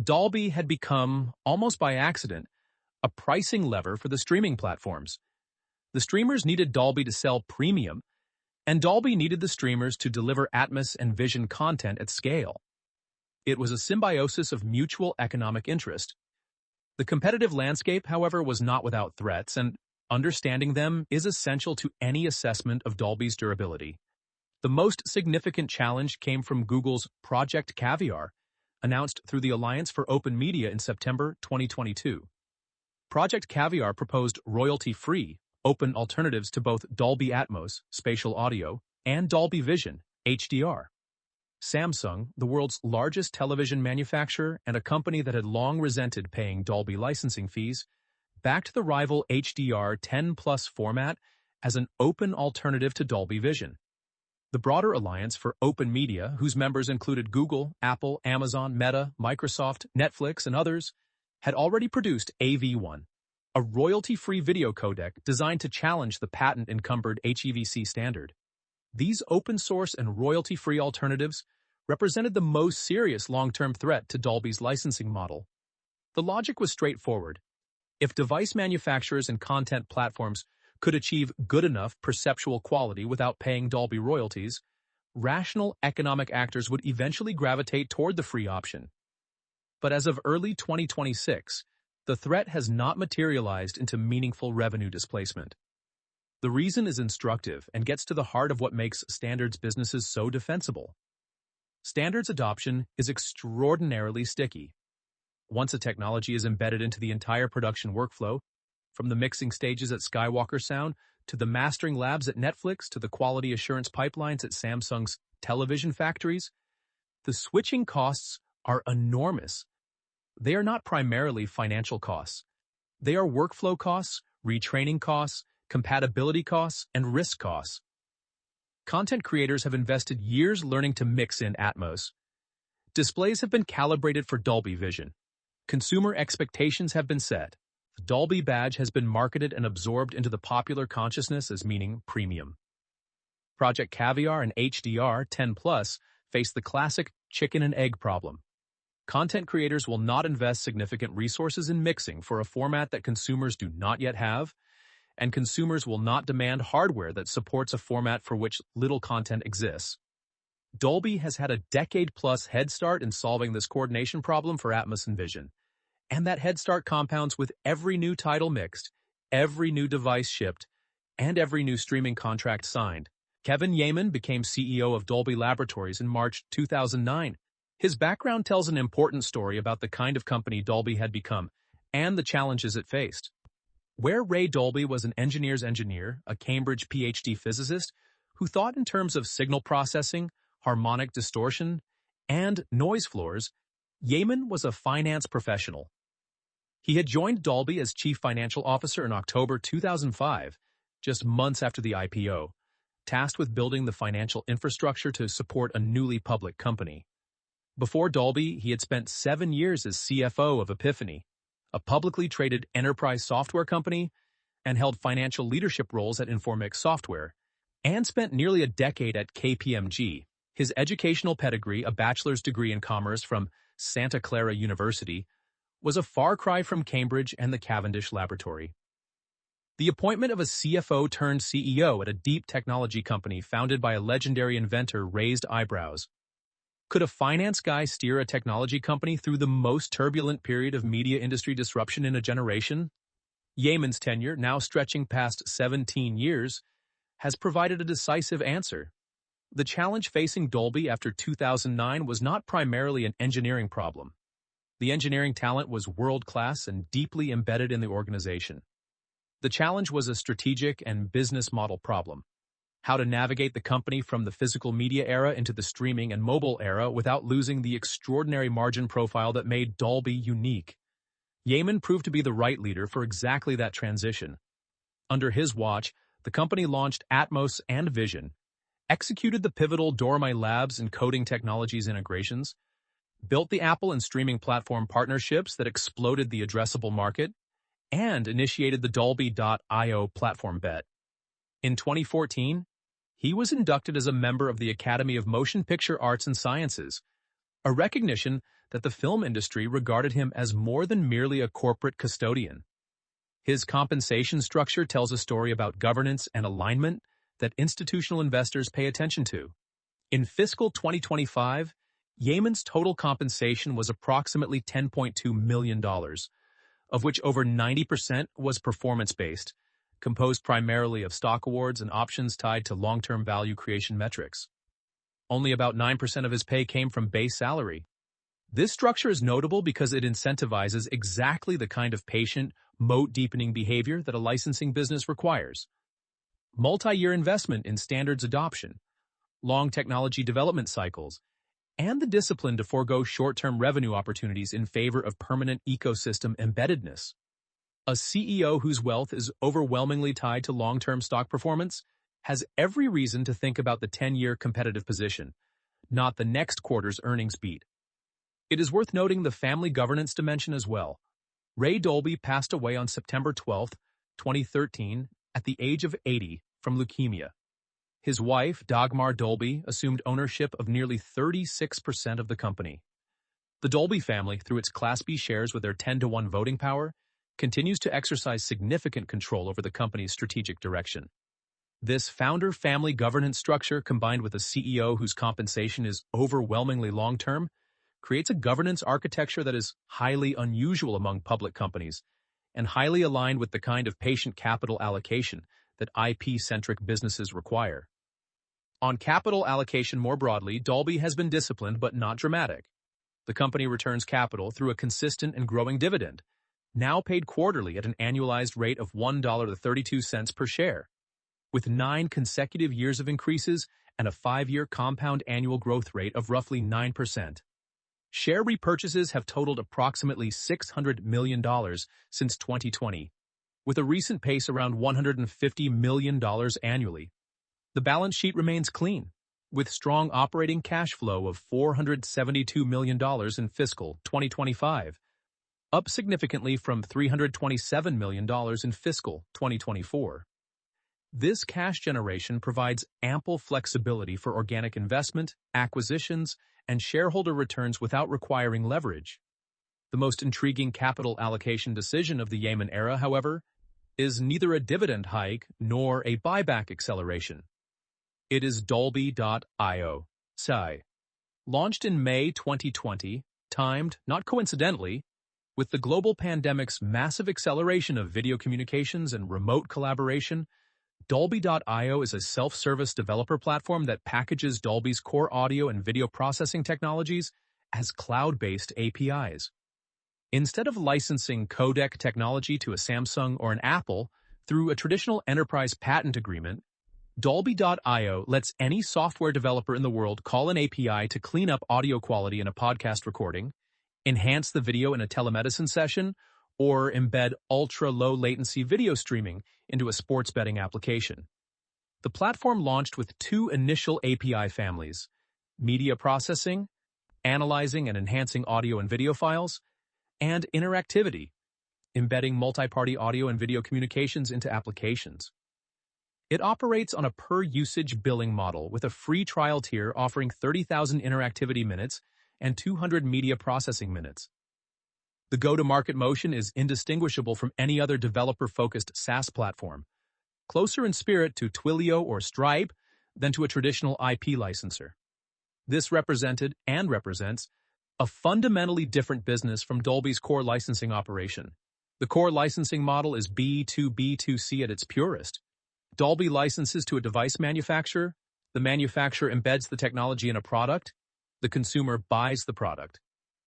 Speaker 1: Dolby had become, almost by accident, a pricing lever for the streaming platforms. The streamers needed Dolby to sell premium, and Dolby needed the streamers to deliver Atmos and Vision content at scale. It was a symbiosis of mutual economic interest. The competitive landscape, however, was not without threats, and understanding them is essential to any assessment of Dolby's durability. The most significant challenge came from Google's Project Caviar, announced through the Alliance for Open Media in September 2022. Project Caviar proposed royalty-free, open alternatives to both Dolby Atmos, spatial audio, and Dolby Vision, HDR. Samsung, the world's largest television manufacturer and a company that had long resented paying Dolby licensing fees, backed the rival HDR 10+ format as an open alternative to Dolby Vision. The broader Alliance for Open Media, whose members included Google, Apple, Amazon, Meta, Microsoft, Netflix, and others, had already produced AV1, a royalty-free video codec designed to challenge the patent-encumbered HEVC standard. These open-source and royalty-free alternatives represented the most serious long-term threat to Dolby's licensing model. The logic was straightforward. If device manufacturers and content platforms could achieve good enough perceptual quality without paying Dolby royalties, rational economic actors would eventually gravitate toward the free option. But as of early 2026, the threat has not materialized into meaningful revenue displacement. The reason is instructive and gets to the heart of what makes standards businesses so defensible. Standards adoption is extraordinarily sticky. Once a technology is embedded into the entire production workflow, from the mixing stages at Skywalker Sound to the mastering labs at Netflix to the quality assurance pipelines at Samsung's television factories, the switching costs are enormous. they are not primarily financial costs. They are workflow costs, retraining costs, compatibility costs, and risk costs. Content creators have invested years learning to mix in Atmos. Displays have been calibrated for Dolby Vision. Consumer expectations have been set. The Dolby badge has been marketed and absorbed into the popular consciousness as meaning premium. Project Caviar and HDR 10 Plus face the classic chicken and egg problem. Content creators will not invest significant resources in mixing for a format that consumers do not yet have, and consumers will not demand hardware that supports a format for which little content exists. Dolby has had a decade-plus head start in solving this coordination problem for Atmos and Vision, and that head start compounds with every new title mixed, every new device shipped, and every new streaming contract signed. Kevin Yeaman became CEO of Dolby Laboratories in March 2009. His background tells an important story about the kind of company Dolby had become and the challenges it faced. Where Ray Dolby was an engineer's engineer, a Cambridge PhD physicist, who thought in terms of signal processing, harmonic distortion, and noise floors, Yeaman was a finance professional. He had joined Dolby as chief financial officer in October 2005, just months after the IPO, tasked with building the financial infrastructure to support a newly public company. Before Dolby, he had spent 7 years as CFO of Epiphany, a publicly traded enterprise software company, and held financial leadership roles at Informix Software, and spent nearly a decade at KPMG. His educational pedigree, a bachelor's degree in commerce from Santa Clara University, was a far cry from Cambridge and the Cavendish Laboratory. The appointment of a CFO turned CEO at a deep technology company founded by a legendary inventor raised eyebrows. Could a finance guy steer a technology company through the most turbulent period of media industry disruption in a generation? Yeaman's tenure, now stretching past 17 years, has provided a decisive answer. The challenge facing Dolby after 2009 was not primarily an engineering problem. The engineering talent was world-class and deeply embedded in the organization. The challenge was a strategic and business model problem. How to navigate the company from the physical media era into the streaming and mobile era without losing the extraordinary margin profile that made Dolby unique. Yeaman proved to be the right leader for exactly that transition. Under his watch, the company launched Atmos and Vision, executed the pivotal Dolby Labs and coding technologies integrations, built the Apple and streaming platform partnerships that exploded the addressable market, and initiated the Dolby.io platform bet. In 2014, he was inducted as a member of the Academy of Motion Picture Arts and Sciences, a recognition that the film industry regarded him as more than merely a corporate custodian. His compensation structure tells a story about governance and alignment that institutional investors pay attention to. In fiscal 2025, Yeaman's total compensation was approximately $10.2 million, of which over 90% was performance-based, composed primarily of stock awards and options tied to long-term value creation metrics. Only about 9% of his pay came from base salary. This structure is notable because it incentivizes exactly the kind of patient, moat-deepening behavior that a licensing business requires. Multi-year investment in standards adoption, long technology development cycles, and the discipline to forego short-term revenue opportunities in favor of permanent ecosystem embeddedness. A CEO whose wealth is overwhelmingly tied to long-term stock performance has every reason to think about the 10-year competitive position, not the next quarter's earnings beat. It is worth noting the family governance dimension as well. Ray Dolby passed away on September 12, 2013, at the age of 80 from leukemia. His wife, Dagmar Dolby, assumed ownership of nearly 36% of the company. The Dolby family, through its Class B shares with their 10-to-1 voting power, continues to exercise significant control over the company's strategic direction. This founder-family governance structure, combined with a CEO whose compensation is overwhelmingly long-term, creates a governance architecture that is highly unusual among public companies and highly aligned with the kind of patient capital allocation that IP-centric businesses require. On capital allocation more broadly, Dolby has been disciplined but not dramatic. The company returns capital through a consistent and growing dividend, now paid quarterly at an annualized rate of $1.32 per share, with 9 consecutive years of increases and a 5-year compound annual growth rate of roughly 9%. Share repurchases have totaled approximately $600 million since 2020, with a recent pace around $150 million annually. The balance sheet remains clean, with strong operating cash flow of $472 million in fiscal 2025, up significantly from $327 million in fiscal 2024. This cash generation provides ample flexibility for organic investment, acquisitions, and shareholder returns without requiring leverage. The most intriguing capital allocation decision of the Yemen era, however, is neither a dividend hike nor a buyback acceleration. It is Dolby.io, SI. Launched in May 2020, timed, not coincidentally, with the global pandemic's massive acceleration of video communications and remote collaboration, Dolby.io is a self-service developer platform that packages Dolby's core audio and video processing technologies as cloud-based APIs. Instead of licensing codec technology to a Samsung or an Apple through a traditional enterprise patent agreement, Dolby.io lets any software developer in the world call an API to clean up audio quality in a podcast recording, enhance the video in a telemedicine session, or embed ultra-low latency video streaming into a sports betting application. The platform launched with two initial API families: media processing, analyzing and enhancing audio and video files, and interactivity, embedding multi-party audio and video communications into applications. It operates on a per-usage billing model with a free trial tier offering 30,000 interactivity minutes and 200 media processing minutes. The go-to-market motion is indistinguishable from any other developer-focused SaaS platform, closer in spirit to Twilio or Stripe than to a traditional IP licensor. This represented and represents a fundamentally different business from Dolby's core licensing operation. The core licensing model is B2B2C at its purest. Dolby licenses to a device manufacturer, the manufacturer embeds the technology in a product, the consumer buys the product.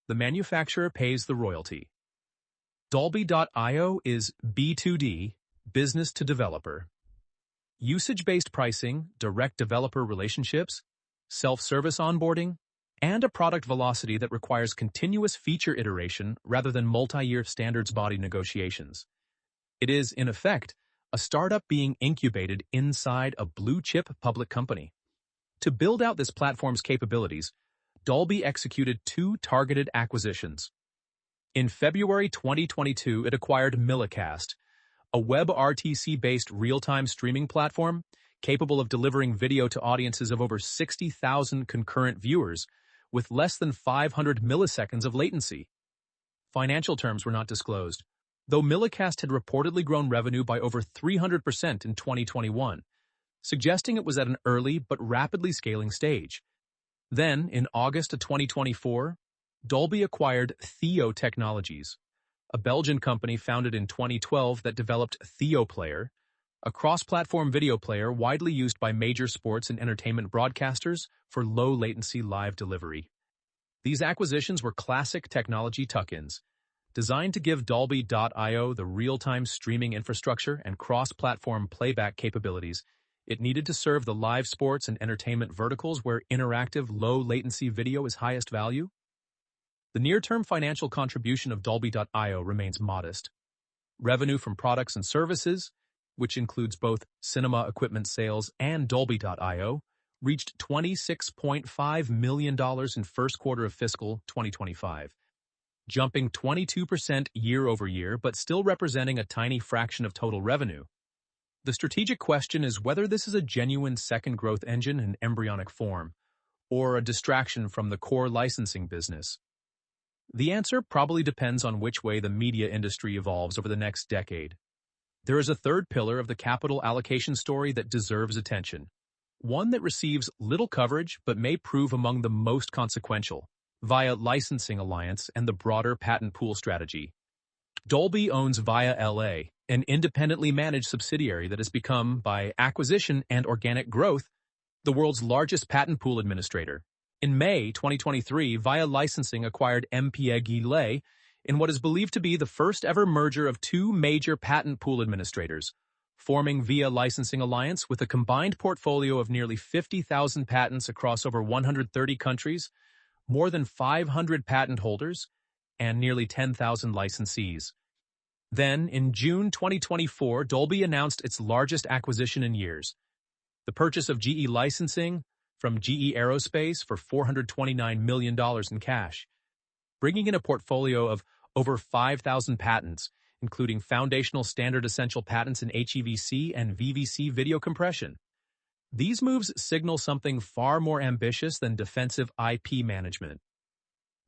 Speaker 1: The manufacturer pays the royalty. Dolby.io is B2D, business to developer. Usage-based pricing, direct developer relationships, self-service onboarding, and a product velocity that requires continuous feature iteration rather than multi-year standards body negotiations. It is, in effect, a startup being incubated inside a blue-chip public company. To build out this platform's capabilities, Dolby executed two targeted acquisitions. In February 2022, it acquired Millicast, a WebRTC-based real-time streaming platform capable of delivering video to audiences of over 60,000 concurrent viewers with less than 500 milliseconds of latency. Financial terms were not disclosed, though Millicast had reportedly grown revenue by over 300% in 2021, suggesting it was at an early but rapidly scaling stage. Then, in August of 2024, Dolby acquired Theo Technologies, a Belgian company founded in 2012 that developed TheoPlayer, a cross-platform video player widely used by major sports and entertainment broadcasters for low-latency live delivery. These acquisitions were classic technology tuck-ins, designed to give Dolby.io the real-time streaming infrastructure and cross-platform playback capabilities it needed to serve the live sports and entertainment verticals where interactive, low-latency video is highest value. The near-term financial contribution of Dolby.io remains modest. Revenue from products and services, which includes both cinema equipment sales and Dolby.io, reached $26.5 million in first quarter of fiscal 2025, jumping 22% year-over-year but still representing a tiny fraction of total revenue. The strategic question is whether this is a genuine second growth engine in embryonic form, or a distraction from the core licensing business. The answer probably depends on which way the media industry evolves over the next decade. There is a third pillar of the capital allocation story that deserves attention, one that receives little coverage but may prove among the most consequential, via licensing alliance and the broader patent pool strategy. Dolby owns Via LA, an independently managed subsidiary that has become, by acquisition and organic growth, the world's largest patent pool administrator. In May 2023, Via Licensing acquired MPEG-LA in what is believed to be the first-ever merger of two major patent pool administrators, forming Via Licensing Alliance with a combined portfolio of nearly 50,000 patents across over 130 countries, more than 500 patent holders, and nearly 10,000 licensees. Then, in June 2024, Dolby announced its largest acquisition in years, the purchase of GE Licensing from GE Aerospace for $429 million in cash, bringing in a portfolio of over 5,000 patents, including foundational standard essential patents in HEVC and VVC video compression. These moves signal something far more ambitious than defensive IP management.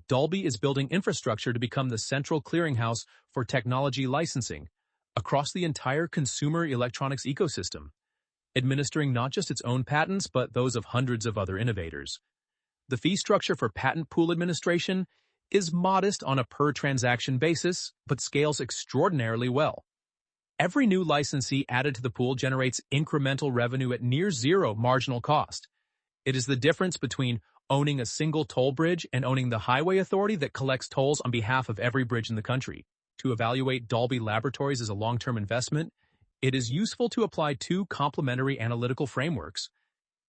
Speaker 1: Dolby is building infrastructure to become the central clearinghouse for technology licensing across the entire consumer electronics ecosystem, administering not just its own patents but those of hundreds of other innovators. The fee structure for patent pool administration is modest on a per-transaction basis, but scales extraordinarily well. Every new licensee added to the pool generates incremental revenue at near zero marginal cost. It is the difference between owning a single toll bridge and owning the highway authority that collects tolls on behalf of every bridge in the country. To evaluate Dolby Laboratories as a long-term investment, it is useful to apply two complementary analytical frameworks: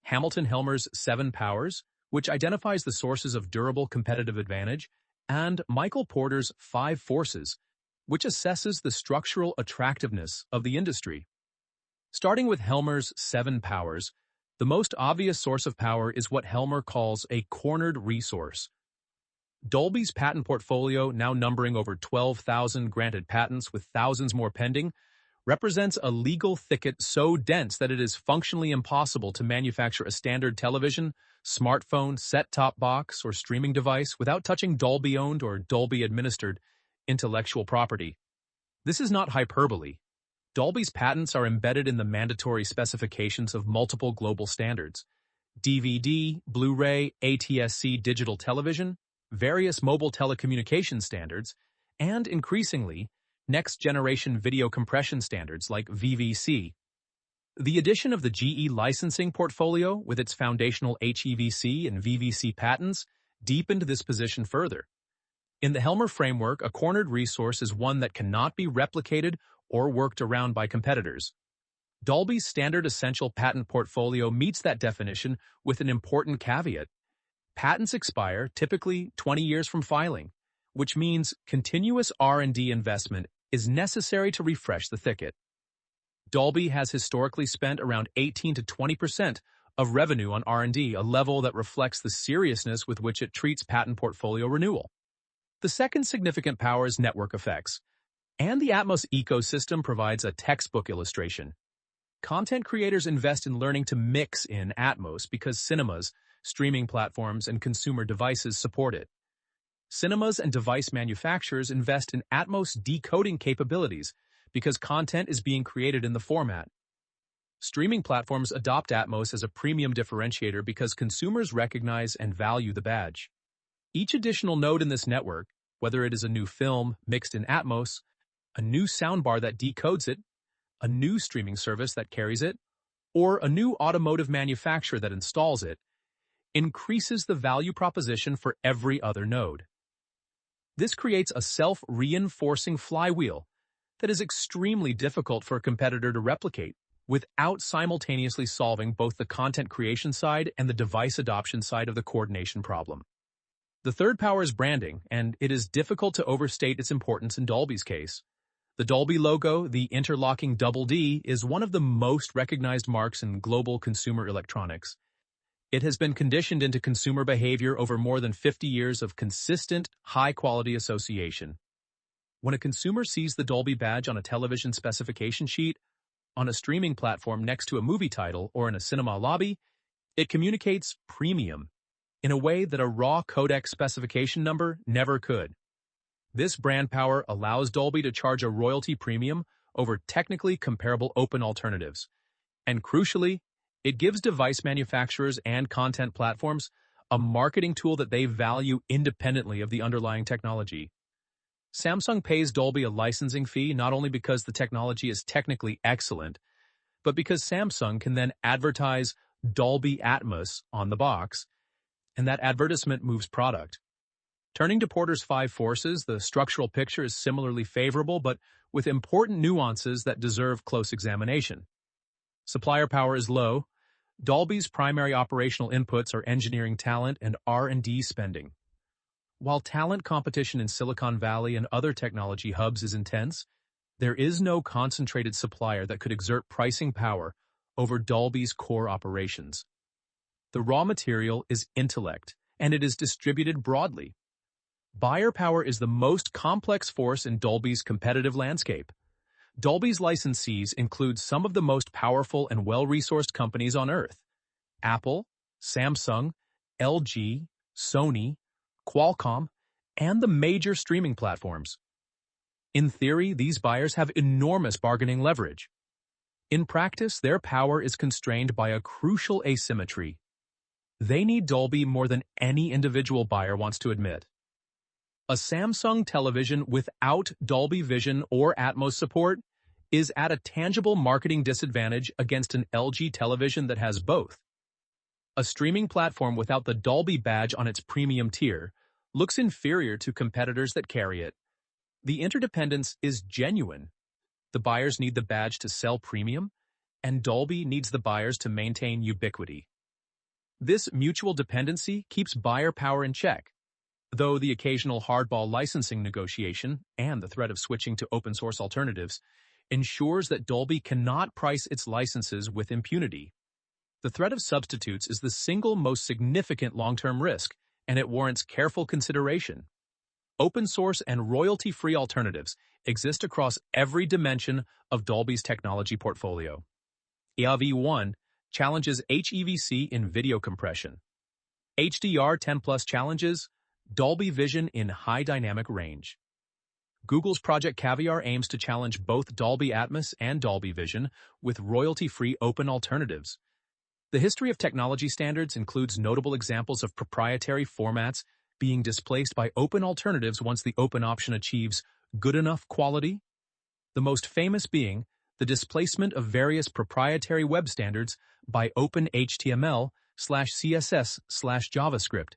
Speaker 1: Hamilton-Helmer's 7 Powers, which identifies the sources of durable competitive advantage, and Michael Porter's 5 Forces, which assesses the structural attractiveness of the industry. Starting with Helmer's 7 Powers, the most obvious source of power is what Helmer calls a cornered resource. Dolby's patent portfolio, now numbering over 12,000 granted patents with thousands more pending, represents a legal thicket so dense that it is functionally impossible to manufacture a standard television, smartphone, set-top box, or streaming device without touching Dolby-owned or Dolby-administered intellectual property. This is not hyperbole. Dolby's patents are embedded in the mandatory specifications of multiple global standards: DVD, Blu-ray, ATSC digital television, various mobile telecommunication standards, and increasingly, next-generation video compression standards like VVC. The addition of the GE licensing portfolio with its foundational HEVC and VVC patents deepened this position further. In the Helmer framework, a cornered resource is one that cannot be replicated or worked around by competitors. Dolby's standard essential patent portfolio meets that definition with an important caveat. Patents expire typically 20 years from filing, which means continuous R&D investment is necessary to refresh the thicket. Dolby has historically spent around 18 to 20% of revenue on R&D, a level that reflects the seriousness with which it treats patent portfolio renewal. The second significant power is network effects, and the Atmos ecosystem provides a textbook illustration. Content creators invest in learning to mix in Atmos because cinemas, streaming platforms, and consumer devices support it. Cinemas and device manufacturers invest in Atmos decoding capabilities because content is being created in the format. Streaming platforms adopt Atmos as a premium differentiator because consumers recognize and value the badge. Each additional node in this network, whether it is a new film mixed in Atmos, a new soundbar that decodes it, a new streaming service that carries it, or a new automotive manufacturer that installs it, increases the value proposition for every other node. This creates a self-reinforcing flywheel that is extremely difficult for a competitor to replicate without simultaneously solving both the content creation side and the device adoption side of the coordination problem. The third power is branding, and it is difficult to overstate its importance in Dolby's case. The Dolby logo, the interlocking double D, is one of the most recognized marks in global consumer electronics. It has been conditioned into consumer behavior over more than 50 years of consistent, high-quality association. When a consumer sees the Dolby badge on a television specification sheet, on a streaming platform next to a movie title, or in a cinema lobby, it communicates premium in a way that a raw codec specification number never could. This brand power allows Dolby to charge a royalty premium over technically comparable open alternatives. And crucially, it gives device manufacturers and content platforms a marketing tool that they value independently of the underlying technology. Samsung pays Dolby a licensing fee not only because the technology is technically excellent, but because Samsung can then advertise Dolby Atmos on the box, and that advertisement moves product. Turning to Porter's 5 Forces, the structural picture is similarly favorable, but with important nuances that deserve close examination. Supplier power is low. Dolby's primary operational inputs are engineering talent and R&D spending, While talent competition in Silicon Valley and other technology hubs is intense, there is no concentrated supplier that could exert pricing power over Dolby's core operations. The raw material is intellect, and it is distributed broadly. Buyer power is the most complex force in Dolby's competitive landscape. Dolby's licensees include some of the most powerful and well-resourced companies on Earth: Apple, Samsung, LG, Sony, Qualcomm, and the major streaming platforms. In theory, these buyers have enormous bargaining leverage. In practice, their power is constrained by a crucial asymmetry. They need Dolby more than any individual buyer wants to admit. A Samsung television without Dolby Vision or Atmos support is at a tangible marketing disadvantage against an LG television that has both. A streaming platform without the Dolby badge on its premium tier looks inferior to competitors that carry it. The interdependence is genuine. The buyers need the badge to sell premium, and Dolby needs the buyers to maintain ubiquity. This mutual dependency keeps buyer power in check, though the occasional hardball licensing negotiation and the threat of switching to open-source alternatives ensures that Dolby cannot price its licenses with impunity. The threat of substitutes is the single most significant long-term risk, and it warrants careful consideration. Open-source and royalty-free alternatives exist across every dimension of Dolby's technology portfolio. EAV1 challenges HEVC in video compression. HDR10+ challenges Dolby Vision in high dynamic range. Google's Project Caviar aims to challenge both Dolby Atmos and Dolby Vision with royalty-free open alternatives. The history of technology standards includes notable examples of proprietary formats being displaced by open alternatives once the open option achieves good enough quality, the most famous being the displacement of various proprietary web standards by open HTML/CSS/JavaScript.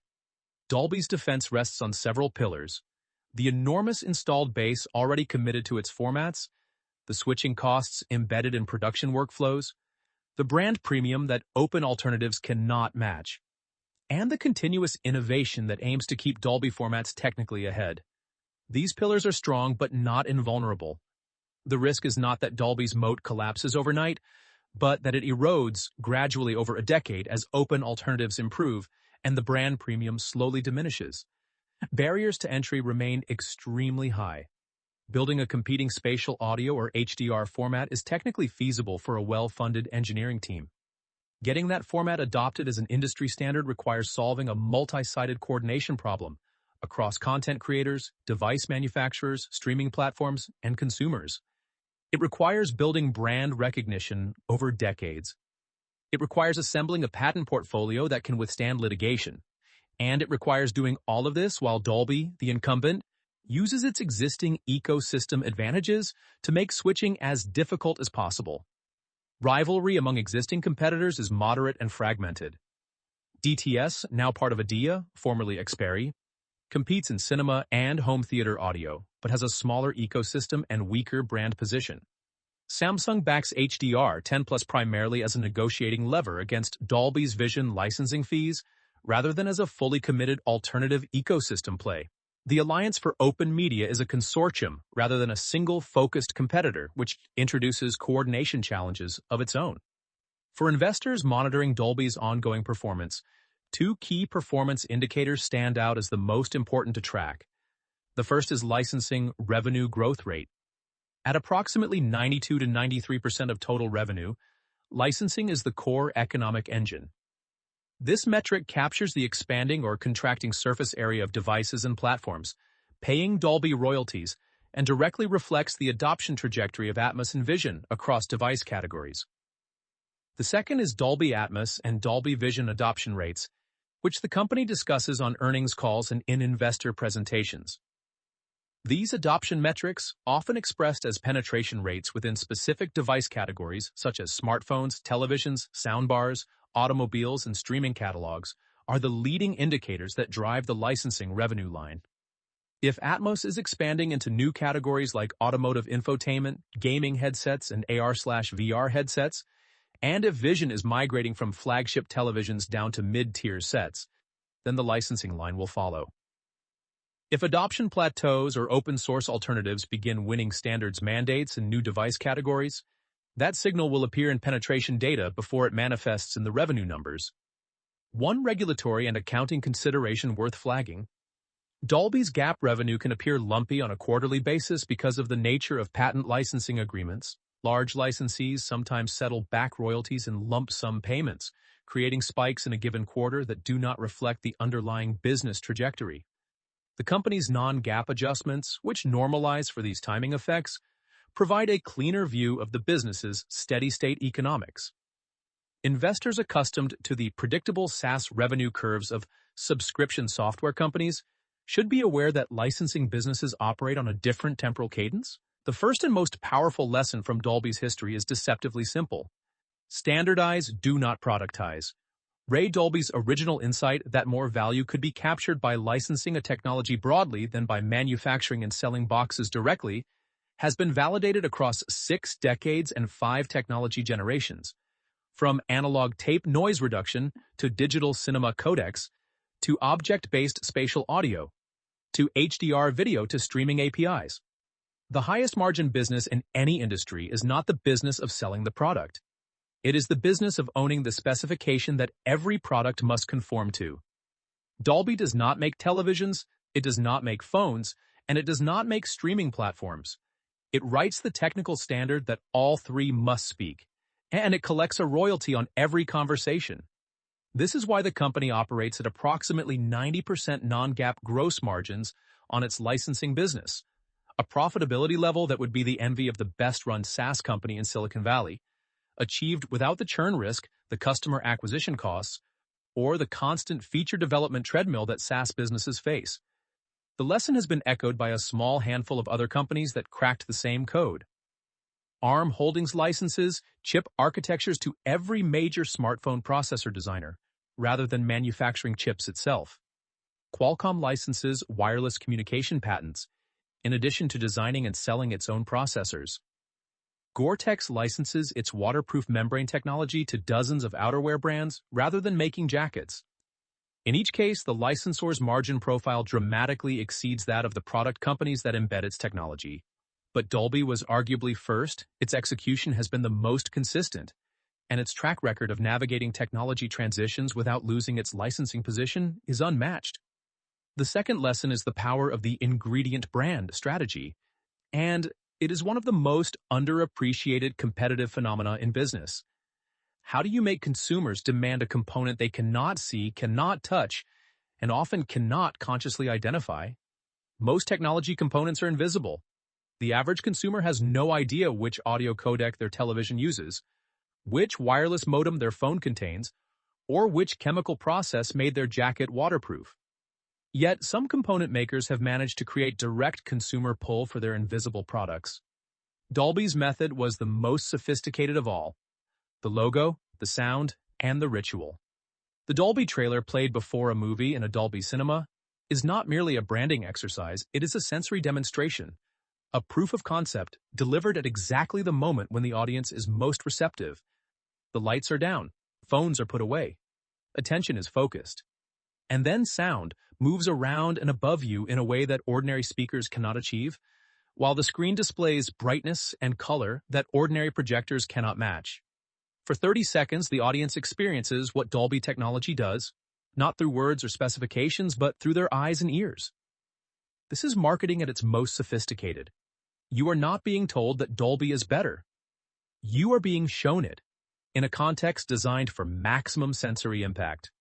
Speaker 1: Dolby's defense rests on several pillars: the enormous installed base already committed to its formats, the switching costs embedded in production workflows, the brand premium that open alternatives cannot match, and the continuous innovation that aims to keep Dolby formats technically ahead. These pillars are strong but not invulnerable. The risk is not that Dolby's moat collapses overnight, but that it erodes gradually over a decade as open alternatives improve and the brand premium slowly diminishes. Barriers to entry remain extremely high. Building a competing spatial audio or HDR format is technically feasible for a well-funded engineering team. Getting that format adopted as an industry standard requires solving a multi-sided coordination problem across content creators, device manufacturers, streaming platforms, and consumers. It requires building brand recognition over decades. It requires assembling a patent portfolio that can withstand litigation. And it requires doing all of this while Dolby, the incumbent, uses its existing ecosystem advantages to make switching as difficult as possible. Rivalry among existing competitors is moderate and fragmented. DTS, now part of Adia, formerly Xperi, competes in cinema and home theater audio, but has a smaller ecosystem and weaker brand position. Samsung backs HDR10+ primarily as a negotiating lever against Dolby's Vision licensing fees, rather than as a fully committed alternative ecosystem play. The Alliance for Open Media is a consortium rather than a single focused competitor, which introduces coordination challenges of its own. For investors monitoring Dolby's ongoing performance, two key performance indicators stand out as the most important to track. The first is licensing revenue growth rate. At approximately 92 to 93% of total revenue, licensing is the core economic engine. This metric captures the expanding or contracting surface area of devices and platforms, paying Dolby royalties, and directly reflects the adoption trajectory of Atmos and Vision across device categories. The second is Dolby Atmos and Dolby Vision adoption rates, which the company discusses on earnings calls and in investor presentations. These adoption metrics, often expressed as penetration rates within specific device categories such as smartphones, televisions, soundbars, automobiles, and streaming catalogs, are the leading indicators that drive the licensing revenue line. If Atmos is expanding into new categories like automotive infotainment, gaming headsets, and AR/VR headsets, and if Vision is migrating from flagship televisions down to mid-tier sets, then the licensing line will follow. If adoption plateaus or open-source alternatives begin winning standards mandates in new device categories, that signal will appear in penetration data before it manifests in the revenue numbers. One regulatory and accounting consideration worth flagging: Dolby's GAAP revenue can appear lumpy on a quarterly basis because of the nature of patent licensing agreements. Large licensees sometimes settle back royalties in lump sum payments, creating spikes in a given quarter that do not reflect the underlying business trajectory. The company's non-GAAP adjustments, which normalize for these timing effects, provide a cleaner view of the business's steady-state economics. Investors accustomed to the predictable SaaS revenue curves of subscription software companies should be aware that licensing businesses operate on a different temporal cadence. The first and most powerful lesson from Dolby's history is deceptively simple: standardize, do not productize. Ray Dolby's original insight that more value could be captured by licensing a technology broadly than by manufacturing and selling boxes directly has been validated across 6 decades and 5 technology generations. From analog tape noise reduction to digital cinema codecs, to object-based spatial audio, to HDR video to streaming APIs. The highest margin business in any industry is not the business of selling the product. It is the business of owning the specification that every product must conform to. Dolby does not make televisions, it does not make phones, and it does not make streaming platforms. It writes the technical standard that all three must speak, and it collects a royalty on every conversation. This is why the company operates at approximately 90% non-GAAP gross margins on its licensing business, a profitability level that would be the envy of the best-run SaaS company in Silicon Valley, achieved without the churn risk, the customer acquisition costs, or the constant feature development treadmill that SaaS businesses face. The lesson has been echoed by a small handful of other companies that cracked the same code. ARM Holdings licenses chip architectures to every major smartphone processor designer, rather than manufacturing chips itself. Qualcomm licenses wireless communication patents, in addition to designing and selling its own processors. Gore-Tex licenses its waterproof membrane technology to dozens of outerwear brands rather than making jackets. In each case, the licensor's margin profile dramatically exceeds that of the product companies that embed its technology. But Dolby was arguably first, its execution has been the most consistent, and its track record of navigating technology transitions without losing its licensing position is unmatched. The second lesson is the power of the ingredient brand strategy, and it is one of the most underappreciated competitive phenomena in business. How do you make consumers demand a component they cannot see, cannot touch, and often cannot consciously identify? Most technology components are invisible. The average consumer has no idea which audio codec their television uses, which wireless modem their phone contains, or which chemical process made their jacket waterproof. Yet, some component makers have managed to create direct consumer pull for their invisible products. Dolby's method was the most sophisticated of all: the logo, the sound, and the ritual. The Dolby trailer played before a movie in a Dolby cinema is not merely a branding exercise, it is a sensory demonstration, a proof of concept delivered at exactly the moment when the audience is most receptive. The lights are down, phones are put away, attention is focused. And then sound moves around and above you in a way that ordinary speakers cannot achieve, while the screen displays brightness and color that ordinary projectors cannot match. For 30 seconds, the audience experiences what Dolby technology does, not through words or specifications, but through their eyes and ears. This is marketing at its most sophisticated. You are not being told that Dolby is better. You are being shown it, in a context designed for maximum sensory impact.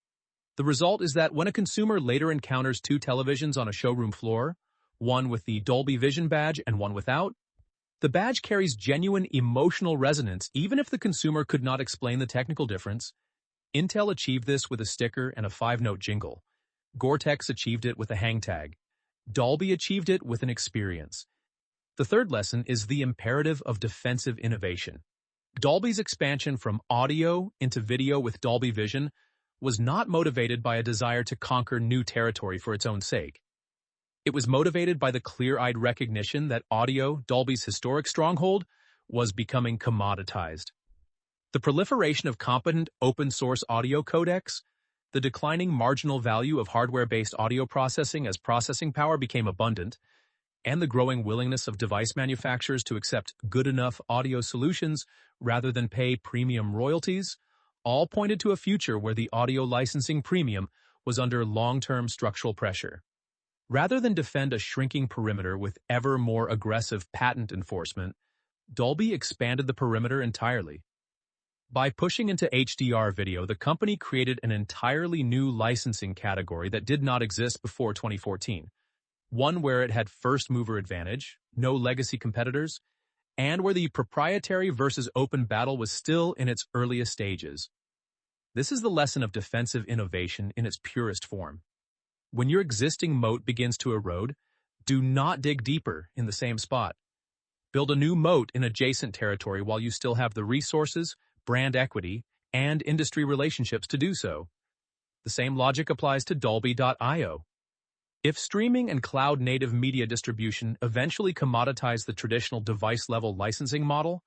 Speaker 1: The result is that when a consumer later encounters 2 televisions on a showroom floor, one with the Dolby Vision badge and one without, the badge carries genuine emotional resonance even if the consumer could not explain the technical difference. Intel achieved this with a sticker and a 5-note jingle. Gore-Tex achieved it with a hang tag. Dolby achieved it with an experience. The third lesson is the imperative of defensive innovation. Dolby's expansion from audio into video with Dolby Vision was not motivated by a desire to conquer new territory for its own sake. It was motivated by the clear-eyed recognition that audio, Dolby's historic stronghold, was becoming commoditized. The proliferation of competent open-source audio codecs, The declining marginal value of hardware-based audio processing as processing power became abundant, and the growing willingness of device manufacturers to accept good-enough audio solutions rather than pay premium royalties, all pointed to a future where the audio licensing premium was under long-term structural pressure. Rather than defend a shrinking perimeter with ever more aggressive patent enforcement, Dolby expanded the perimeter entirely. By pushing into HDR video, the company created an entirely new licensing category that did not exist before 2014, one where it had first-mover advantage, no legacy competitors, and where the proprietary versus open battle was still in its earliest stages. This is the lesson of defensive innovation in its purest form. When your existing moat begins to erode, do not dig deeper in the same spot. Build a new moat in adjacent territory while you still have the resources, brand equity, and industry relationships to do so. The same logic applies to Dolby.io. If streaming and cloud-native media distribution eventually commoditize the traditional device-level licensing model,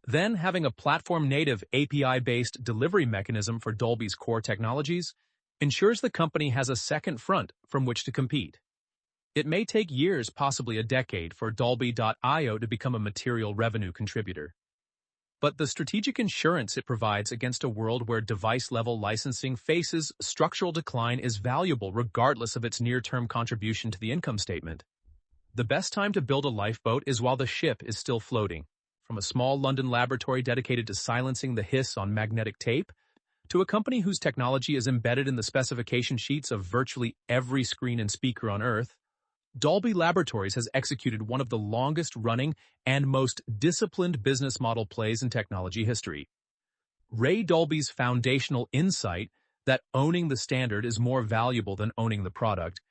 Speaker 1: then having a platform-native API-based delivery mechanism for Dolby's core technologies ensures the company has a second front from which to compete. It may take years, possibly a decade, for Dolby.io to become a material revenue contributor. But the strategic insurance it provides against a world where device-level licensing faces structural decline is valuable regardless of its near-term contribution to the income statement. The best time to build a lifeboat is while the ship is still floating. From a small London laboratory dedicated to silencing the hiss on magnetic tape, to a company whose technology is embedded in the specification sheets of virtually every screen and speaker on Earth, Dolby Laboratories has executed one of the longest-running and most disciplined business model plays in technology history. Ray Dolby's foundational insight that owning the standard is more valuable than owning the product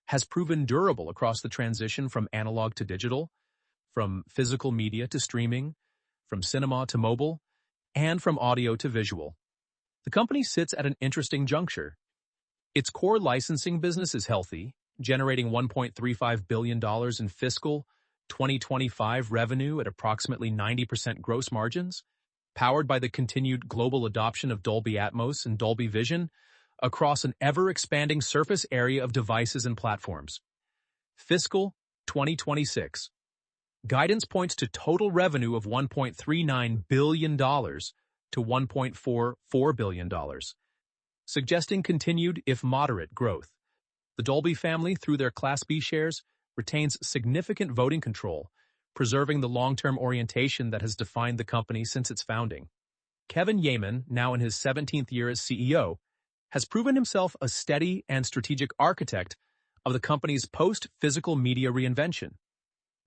Speaker 1: has proven durable across the transition from analog to digital, from physical media to streaming, from cinema to mobile, and from audio to visual. The company sits at an interesting juncture. Its core licensing business is healthy, generating $1.35 billion in fiscal 2025 revenue at approximately 90% gross margins, powered by the continued global adoption of Dolby Atmos and Dolby Vision across an ever-expanding surface area of devices and platforms. Fiscal 2026. Guidance points to total revenue of $1.39 billion to $1.44 billion, suggesting continued, if moderate, growth. The Dolby family, through their Class B shares, retains significant voting control, preserving the long-term orientation that has defined the company since its founding. Kevin Yeaman, now in his 17th year as CEO, has proven himself a steady and strategic architect of the company's post-physical media reinvention.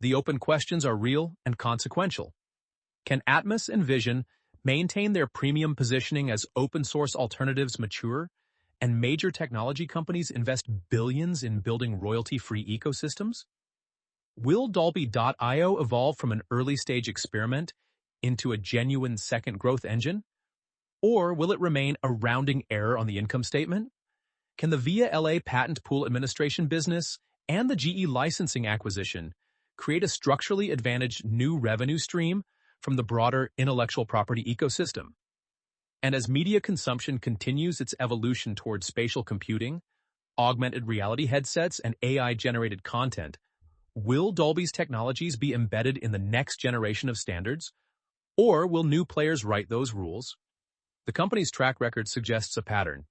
Speaker 1: The open questions are real and consequential. Can Atmos and Vision maintain their premium positioning as open-source alternatives mature, and major technology companies invest billions in building royalty-free ecosystems? Will Dolby.io evolve from an early-stage experiment into a genuine second growth engine? Or will it remain a rounding error on the income statement? Can the VIA LA Patent Pool Administration business and the GE licensing acquisition create a structurally advantaged new revenue stream from the broader intellectual property ecosystem? And as media consumption continues its evolution towards spatial computing, augmented reality headsets, and AI-generated content, will Dolby's technologies be embedded in the next generation of standards? Or will new players write those rules? The company's track record suggests a pattern.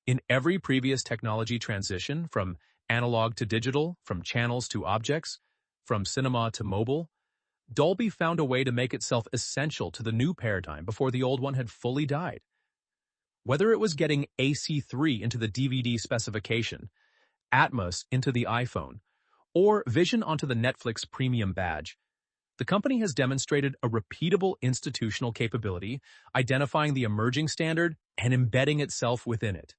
Speaker 1: In every previous technology transition, from analog to digital, from channels to objects, from cinema to mobile, Dolby found a way to make itself essential to the new paradigm before the old one had fully died. Whether it was getting AC3 into the DVD specification, Atmos into the iPhone, or Vision onto the Netflix premium badge, the company has demonstrated a repeatable institutional capability, identifying the emerging standard and embedding itself within it.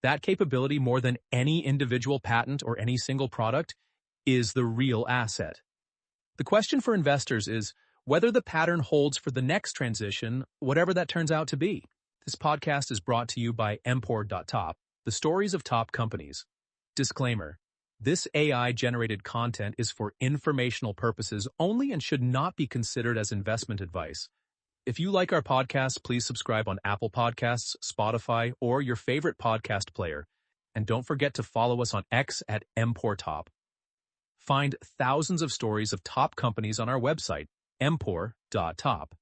Speaker 1: That capability, more than any individual patent or any single product, is the real asset. The question for investors is whether the pattern holds for the next transition, whatever that turns out to be. This podcast is brought to you by Top, the stories of top companies. Disclaimer: this AI-generated content is for informational purposes only and should not be considered as investment advice. If you like our podcast, please subscribe on Apple Podcasts, Spotify, or your favorite podcast player. And don't forget to follow us on X at @MPORTop. Find thousands of stories of top companies on our website, mpor.top.